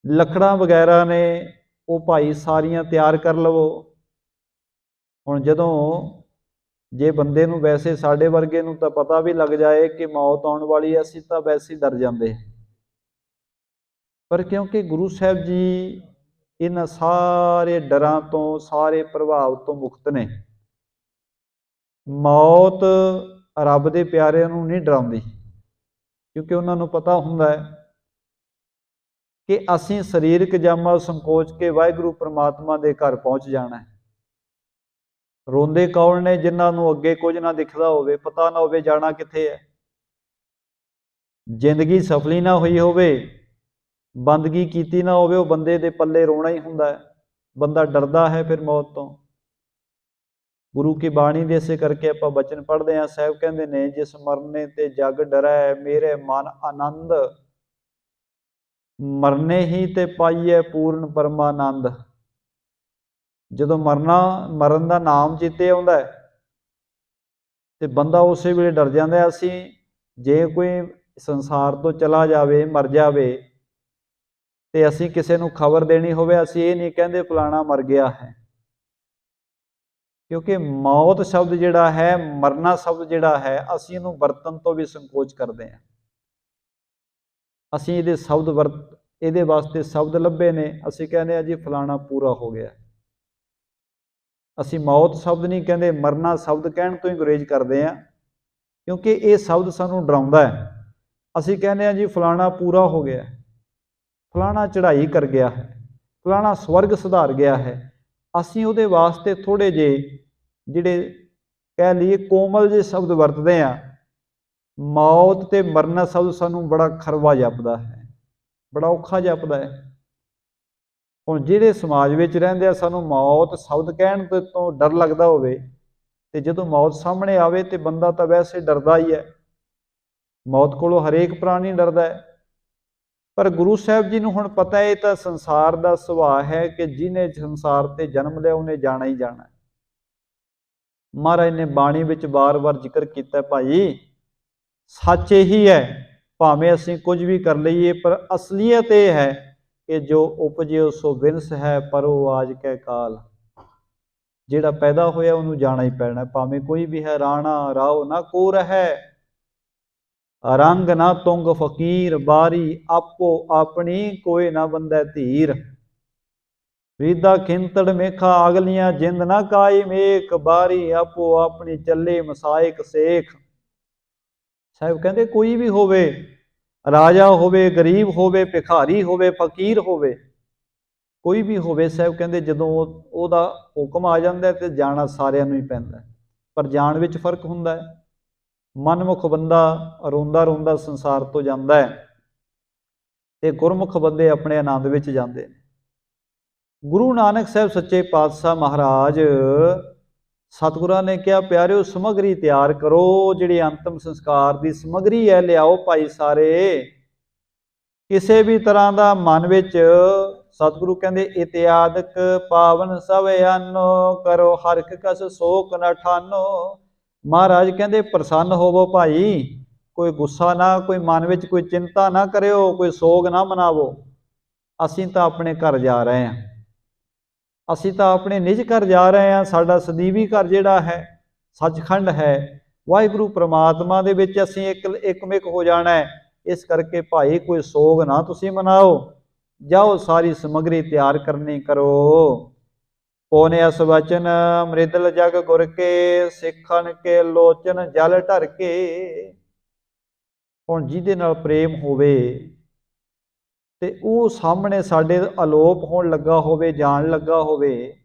ਲੱਕੜਾਂ ਵਗੈਰਾ ਨੇ, ਉਹ ਭਾਈ ਸਾਰੀਆਂ ਤਿਆਰ ਕਰ ਲਵੋ। ਹੁਣ ਜਦੋਂ ਜੇ ਬੰਦੇ ਨੂੰ ਵੈਸੇ ਸਾਡੇ ਵਰਗੇ ਨੂੰ ਤਾਂ ਪਤਾ ਵੀ ਲੱਗ ਜਾਏ ਕਿ ਮੌਤ ਆਉਣ ਵਾਲੀ ਹੈ, ਅਸੀਂ ਤਾਂ ਵੈਸੇ ਹੀ ਡਰ ਜਾਂਦੇ। ਪਰ ਕਿਉਂਕਿ ਗੁਰੂ ਸਾਹਿਬ ਜੀ ਇਹਨਾਂ ਸਾਰੇ ਡਰਾਂ ਤੋਂ, ਸਾਰੇ ਪ੍ਰਭਾਵ ਤੋਂ ਮੁਕਤ ਨੇ। ਮੌਤ ਰੱਬ ਦੇ ਪਿਆਰਿਆਂ ਨੂੰ ਨਹੀਂ ਡਰਾਉਂਦੀ, ਕਿਉਂਕਿ ਉਹਨਾਂ ਨੂੰ ਪਤਾ ਹੁੰਦਾ ਹੈ ਕਿ ਅਸੀਂ ਸਰੀਰਕ ਜਾਮਾ ਸੰਕੋਚ ਕੇ ਵਾਹਿਗੁਰੂ ਪ੍ਰਮਾਤਮਾ ਦੇ ਘਰ ਪਹੁੰਚ ਜਾਣਾ ਹੈ। ਰੋਂਦੇ ਕੌਣ ਨੇ? ਜਿਨ੍ਹਾਂ ਨੂੰ ਅੱਗੇ ਕੁਝ ਨਾ ਦਿਖਦਾ ਹੋਵੇ, ਪਤਾ ਨਾ ਹੋਵੇ ਜਾਣਾ ਕਿੱਥੇ ਹੈ। ਜ਼ਿੰਦਗੀ ਸਫਲੀ ਨਾ ਹੋਈ ਹੋਵੇ, ਬੰਦਗੀ ਕੀਤੀ ਨਾ ਹੋਵੇ, ਉਹ ਬੰਦੇ ਦੇ ਪੱਲੇ ਰੋਣਾ ਹੀ ਹੁੰਦਾ ਹੈ। ਬੰਦਾ ਡਰਦਾ ਹੈ ਫਿਰ ਮੌਤ ਤੋਂ। ਗੁਰੂ ਕੀ ਬਾਣੀ ਦੇ ਇਸੇ ਕਰਕੇ ਆਪਾਂ ਬਚਨ ਪੜ੍ਹਦੇ ਹਾਂ। ਸਾਹਿਬ ਕਹਿੰਦੇ ਨੇ, ਜਿਸ ਮਰਨੇ ਤੇ ਜਗ ਡਰੈ, ਮੇਰੇ ਮਨ ਆਨੰਦ, ਮਰਨੇ ਹੀ ਤੇ ਪਾਈਏ ਪੂਰਨ ਪਰਮਾਨੰਦ। ਜਦੋਂ ਮਰਨ ਦਾ ਨਾਮ ਚੇਤੇ ਆਉਂਦਾ ਹੈ ਤੇ ਬੰਦਾ ਉਸੇ ਵੇਲੇ ਡਰ ਜਾਂਦਾ। ਅਸੀਂ ਜੇ ਕੋਈ ਸੰਸਾਰ ਤੋਂ ਚਲਾ ਜਾਵੇ, ਮਰ ਜਾਵੇ, ਤੇ ਅਸੀਂ ਕਿਸੇ ਨੂੰ ਖਬਰ ਦੇਣੀ ਹੋਵੇ, ਅਸੀਂ ਇਹ ਨਹੀਂ ਕਹਿੰਦੇ ਫਲਾਣਾ ਮਰ ਗਿਆ ਹੈ, ਕਿਉਂਕਿ ਮੌਤ ਸ਼ਬਦ ਜਿਹੜਾ ਹੈ, ਮਰਨਾ ਸ਼ਬਦ ਜਿਹੜਾ ਹੈ, ਅਸੀਂ ਇਹਨੂੰ ਵਰਤਣ ਤੋਂ ਵੀ ਸੰਕੋਚ ਕਰਦੇ ਹਾਂ। ਅਸੀਂ ਇਹਦੇ ਵਾਸਤੇ ਸ਼ਬਦ ਲੱਭੇ ਨੇ, ਅਸੀਂ ਕਹਿੰਦੇ ਹਾਂ ਜੀ ਫਲਾਣਾ ਪੂਰਾ ਹੋ ਗਿਆ। ਅਸੀਂ ਮੌਤ ਸ਼ਬਦ ਨਹੀਂ ਕਹਿੰਦੇ, ਮਰਨਾ ਸ਼ਬਦ ਕਹਿਣ ਤੋਂ ਹੀ ਗੁਰੇਜ਼ ਕਰਦੇ ਹਾਂ, ਕਿਉਂਕਿ ਇਹ ਸ਼ਬਦ ਸਾਨੂੰ ਡਰਾਉਂਦਾ ਹੈ। ਅਸੀਂ ਕਹਿੰਦੇ ਹਾਂ ਜੀ ਫਲਾਣਾ ਪੂਰਾ ਹੋ ਗਿਆ, ਫਲਾਣਾ ਚੜ੍ਹਾਈ ਕਰ ਗਿਆ ਹੈ, ਫਲਾਣਾ ਸਵਰਗ ਸੁਧਾਰ ਗਿਆ ਹੈ। ਅਸੀਂ ਉਹਦੇ ਵਾਸਤੇ ਥੋੜ੍ਹੇ ਜਿਹੇ ਜਿਹੜੇ ਕਹਿ ਲਈਏ ਕੋਮਲ ਜਿਹੇ ਸ਼ਬਦ ਵਰਤਦੇ ਹਾਂ। ਮੌਤ ਤੇ ਮਰਨਾ ਸ਼ਬਦ ਸਾਨੂੰ ਬੜਾ ਖਰਵਾ ਜਾਪਦਾ ਹੈ, ਬੜਾ ਔਖਾ ਜਾਪਦਾ ਹੈ। ਹੁਣ ਜਿਹੜੇ ਸਮਾਜ ਵਿੱਚ ਰਹਿੰਦੇ ਆ, ਸਾਨੂੰ ਮੌਤ ਸ਼ਬਦ ਕਹਿਣ ਤੋਂ ਡਰ ਲੱਗਦਾ ਹੋਵੇ, ਤੇ ਜਦੋਂ ਮੌਤ ਸਾਹਮਣੇ ਆਵੇ ਤੇ ਬੰਦਾ ਤਾਂ ਵੈਸੇ ਡਰਦਾ ਹੀ ਹੈ। ਮੌਤ ਕੋਲੋਂ ਹਰੇਕ ਪ੍ਰਾਣੀ ਡਰਦਾ ਹੈ। ਪਰ ਗੁਰੂ ਸਾਹਿਬ ਜੀ ਨੂੰ ਹੁਣ ਪਤਾ ਹੈ ਇਹ ਤਾਂ ਸੰਸਾਰ ਦਾ ਸੁਭਾਅ ਹੈ ਕਿ ਜਿਹਨੇ ਸੰਸਾਰ ਤੇ ਜਨਮ ਲਿਆ ਉਹਨੇ ਜਾਣਾ ਹੀ ਜਾਣਾ। ਮਹਾਰਾਜ ਨੇ ਬਾਣੀ ਵਿੱਚ ਵਾਰ-ਵਾਰ ਜ਼ਿਕਰ ਕੀਤਾ, ਭਾਈ ਸੱਚ ਇਹੀ ਹੈ, ਭਾਵੇਂ ਅਸੀਂ ਕੁਝ ਵੀ ਕਰ ਲਈਏ, ਪਰ ਅਸਲੀਅਤ ਇਹ ਹੈ ਕਿ ਜੋ ਉਪਜਿਓ ਸੋ ਵਿਨਸ ਹੈ, ਪਰੋ ਆਜ ਕੈ ਕਾਲ। ਜਿਹੜਾ ਪੈਦਾ ਹੋਇਆ ਉਹਨੂੰ ਜਾਣਾ ਹੀ ਪੈਣਾ, ਭਾਵੇਂ ਕੋਈ ਵੀ ਹੈ। ਰਾਣਾ ਰਾਓ ਨਾ ਕੋ ਰਹਿ, ਰੰਗ ਨਾ ਤੁੰਗ ਫਕੀਰ, ਬਾਰੀ ਆਪੋ ਆਪਣੀ ਕੋਈ ਨਾ ਬੰਦੈ ਧੀਰ। ਰੀਦਾ ਖਿੰਤੜ ਮੇਖਾ ਅਗਲੀਆਂ, ਜਿੰਦ ਨਾ ਕਾਈ ਮੇਖ, ਬਾਰੀ ਆਪੋ ਆਪਣੀ ਚੱਲੇ ਮਸਾਇਕ ਸੇਖ। ਸਾਹਿਬ ਕਹਿੰਦੇ ਕੋਈ ਵੀ ਹੋਵੇ, ਰਾਜਾ ਹੋਵੇ, ਗਰੀਬ ਹੋਵੇ, ਭਿਖਾਰੀ ਹੋਵੇ, ਫਕੀਰ ਹੋਵੇ, ਕੋਈ ਵੀ ਹੋਵੇ, ਸਾਹਿਬ ਕਹਿੰਦੇ ਜਦੋਂ ਉਹਦਾ ਹੁਕਮ ਆ ਜਾਂਦਾ ਤੇ ਜਾਣਾ ਸਾਰਿਆਂ ਨੂੰ ਹੀ ਪੈਂਦਾ। ਪਰ ਜਾਣ ਵਿੱਚ ਫਰਕ ਹੁੰਦਾ ਹੈ। ਮਨਮੁਖ ਬੰਦਾ ਰੋਂਦਾ ਰੋਂਦਾ ਸੰਸਾਰ ਤੋਂ ਜਾਂਦਾ ਹੈ, ਤੇ ਗੁਰਮੁਖ ਬੰਦੇ ਆਪਣੇ ਆਨੰਦ ਵਿੱਚ ਜਾਂਦੇ ਨੇ। ਗੁਰੂ ਨਾਨਕ ਸਾਹਿਬ ਸੱਚੇ ਪਾਤਸ਼ਾਹ ਮਹਾਰਾਜ ਸਤਿਗੁਰਾਂ ਨੇ ਕਿਹਾ, ਪਿਆਰਿਓ ਸਮੱਗਰੀ ਤਿਆਰ ਕਰੋ, ਜਿਹੜੀ ਅੰਤਮ ਸੰਸਕਾਰ ਦੀ ਸਮੱਗਰੀ ਹੈ ਲਿਆਓ ਭਾਈ ਸਾਰੇ। ਕਿਸੇ ਵੀ ਤਰ੍ਹਾਂ ਦਾ ਮਨ ਵਿੱਚ सतगुरु कहते इत्यादक पावन सब आनो करो हरख कस शोक न ठानो। महाराज कहते प्रसन्न होवो भाई, कोई गुस्सा ना, कोई मन में कोई चिंता ना करो, कोई सोग ना मनावो। असीं तो अपने घर जा रहे हैं, असीं तो अपने निज घर जा रहे हैं। साडा सदीवी घर जिहड़ा है सचखंड है, वाहिगुरू परमात्मा दे विच असीं एकमिक हो जाना है। इस करके भाई कोई सोग ना तुसीं मनाओ, जाओ सारी समग्री तैयार करनी करो। पौनियस वचन मृदल जग गुर के, सिखन के लोचन जल ढर के। हुण जिहदे नाल प्रेम होवे ते ਉਹ ਸਾਹਮਣੇ ਸਾਡੇ ਅਲੋਪ ਹੋਣ ਲੱਗਾ ਹੋਵੇ, ਜਾਣ ਲੱਗਾ ਹੋਵੇ,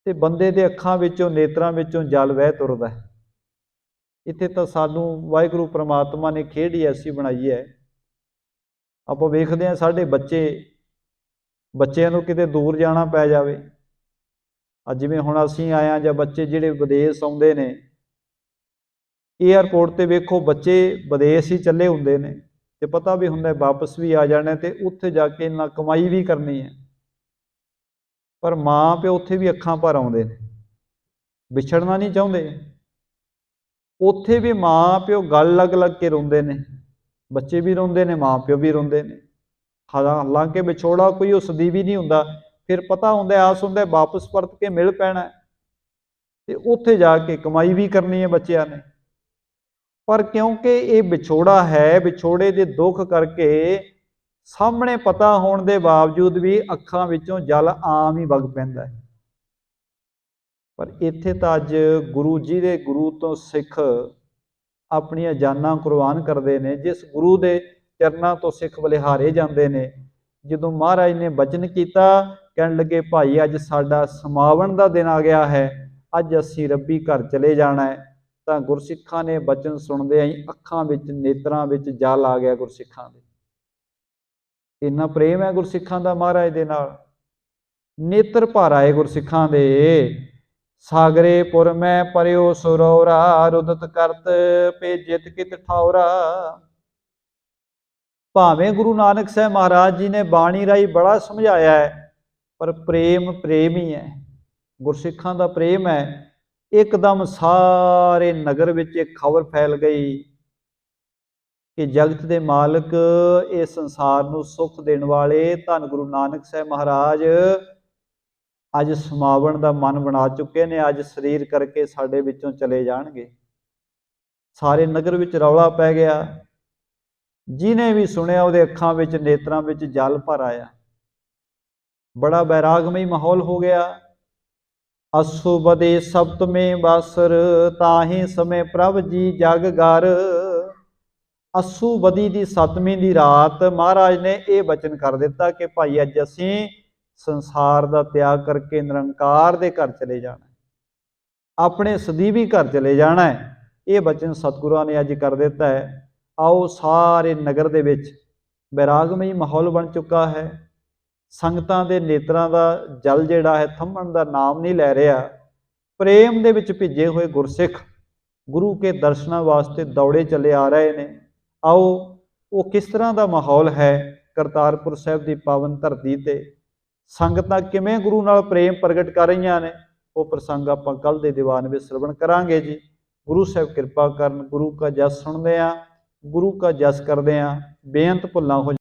ਤੇ ਬੰਦੇ ਦੇ ਅੱਖਾਂ ਵਿੱਚੋਂ, ਨੇਤਰਾਂ ਵਿੱਚੋਂ ਜਲ ਵਹਿ ਤੁਰਦਾ ਹੈ। ਇੱਥੇ ਤਾਂ ਸਾਨੂੰ ਵਾਹਿਗੁਰੂ ਪ੍ਰਮਾਤਮਾ ਨੇ ਖੇਡ ਹੀ ਐਸੀ ਬਣਾਈ ਹੈ। ਆਪਾਂ ਵੇਖਦੇ ਹਾਂ ਸਾਡੇ ਬੱਚਿਆਂ ਨੂੰ ਕਿਤੇ ਦੂਰ ਜਾਣਾ ਪੈ ਜਾਵੇ, ਜਿਵੇਂ ਹੁਣ ਅਸੀਂ ਆਏ ਹਾਂ, ਜਾਂ ਬੱਚੇ ਜਿਹੜੇ ਵਿਦੇਸ਼ ਆਉਂਦੇ ਨੇ, ਏਅਰਪੋਰਟ ਤੇ ਵੇਖੋ ਬੱਚੇ ਵਿਦੇਸ਼ ਹੀ ਚੱਲੇ ਹੁੰਦੇ ਨੇ, ਤੇ ਪਤਾ ਵੀ ਹੁੰਦਾ ਵਾਪਸ ਵੀ ਆ ਜਾਣਾ, ਤੇ ਉੱਥੇ ਜਾ ਕੇ ਨਾ ਕਮਾਈ ਵੀ ਕਰਨੀ ਹੈ। ਪਰ ਮਾਂ ਪਿਓ ਉੱਥੇ ਵੀ ਅੱਖਾਂ ਭਰ ਆਉਂਦੇ ਨੇ, ਵਿਛੜਨਾ ਨਹੀਂ ਚਾਹੁੰਦੇ। ਉੱਥੇ ਵੀ ਮਾਂ ਪਿਓ ਗਲ ਲੱਗ ਕੇ ਰੋਂਦੇ ਨੇ, ਬੱਚੇ ਵੀ ਰੋਂਦੇ ਨੇ, ਮਾਂ ਪਿਓ ਵੀ ਰੋਂਦੇ ਨੇ। ਹਾਲਾਂਕਿ ਵਿਛੋੜਾ ਕੋਈ ਉਸ ਦੀ ਵੀ ਨਹੀਂ ਹੁੰਦਾ, ਫਿਰ ਪਤਾ ਹੁੰਦਾ, ਆਸ ਹੁੰਦਾ ਵਾਪਸ ਪਰਤ ਕੇ ਮਿਲ ਪੈਣਾ, ਤੇ ਉੱਥੇ ਜਾ ਕੇ ਕਮਾਈ ਵੀ ਕਰਨੀ ਹੈ ਬੱਚਿਆਂ ਨੇ। पर क्योंकि ये विछोड़ा है, विछोड़े के दुख करके सामने पता होने के बावजूद भी अखां विचों जल आम ही वग पैंदा है। पर इत्थे तां अज गुरु जी दे गुरु तो सिख अपनी जानां कुर्बान करते हैं। जिस गुरु के चरनां तो सिख बलिहारे जाते हैं। जदों महाराज ने बचन किया, कहन लगे भाई अज साडा समावण का दिन आ गया है, अज असीं रब्बी घर चले जाना है। ਤਾਂ ਗੁਰਸਿੱਖਾਂ ਨੇ ਬਚਨ ਸੁਣਦੇ ਹੀ ਅੱਖਾਂ ਵਿੱਚ, ਨੇਤਰਾਂ ਵਿੱਚ ਜਲ ਆ ਗਿਆ ਗੁਰਸਿੱਖਾਂ ਦੇ। ਇੰਨਾ ਪ੍ਰੇਮ ਹੈ ਗੁਰਸਿੱਖਾਂ ਦਾ ਮਹਾਰਾਜ ਦੇ ਨਾਲ, ਨੇਤਰ ਭਰ ਆਏ ਗੁਰਸਿੱਖਾਂ ਦੇ। ਸਾਗਰੇ ਪੁਰ ਮੈਂ ਪਰਿਓ ਸੁਰੌਰਾ, ਰੁਦਤ ਕਰਤ ਭੇਜਿਤ ਕਿਤ ਠੌਰਾ। ਭਾਵੇਂ ਗੁਰੂ ਨਾਨਕ ਸਾਹਿਬ ਮਹਾਰਾਜ ਜੀ ਨੇ ਬਾਣੀ ਰਾਹੀਂ ਬੜਾ ਸਮਝਾਇਆ ਹੈ, ਪਰ ਪ੍ਰੇਮ ਪ੍ਰੇਮ ਹੀ ਹੈ, ਗੁਰਸਿੱਖਾਂ ਦਾ ਪ੍ਰੇਮ ਹੈ। एकदम सारे नगर विच एक खबर फैल गई कि जगत के मालिक, इस संसार नूं सुख देने वाले धन गुरु नानक साहब महाराज अज समावण का मन बना चुके ने। अज शरीर करके साडे विचों चले जाणगे। सारे नगर विच रौला पै गया। जिन्हें भी सुनिया उहदे अखां विच, नेत्रां विच जल भर आया। बड़ा बैरागमई माहौल हो गया। असु बदे सप्तमें बासर, ताही समय प्रभ जी जग घर। असू बदी दी सतवीं दी रात महाराज ने यह बचन कर दिता कि भाई अज असीं संसार का त्याग करके निरंकार दे घर चले जाना, अपने सदीवी घर चले जाना है। ये बचन सतगुरां ने अज कर दिता है। आओ सारे नगर दे विच बैरागमई माहौल बन चुका है। संगतां दे नेत्रां दा जल जिहड़ा है थंमण दा नाम नहीं लै रहा। प्रेम दे विच भिजे हुए गुरसिख गुरु के दर्शनां वास्ते दौड़े चले आ रहे ने। आओ वो किस तरह का माहौल है करतारपुर साहिब की पावन धरती ते, संगतां किवें गुरु नाल प्रेम प्रगट कर रही ने, वो प्रसंग आपां कल दे दीवान विच श्रवण करांगे जी। गुरु साहिब कृपा करन, गुरु का जस सुनदे आ, गुरु का जस करदे आ, बेअंत भुल्लां हो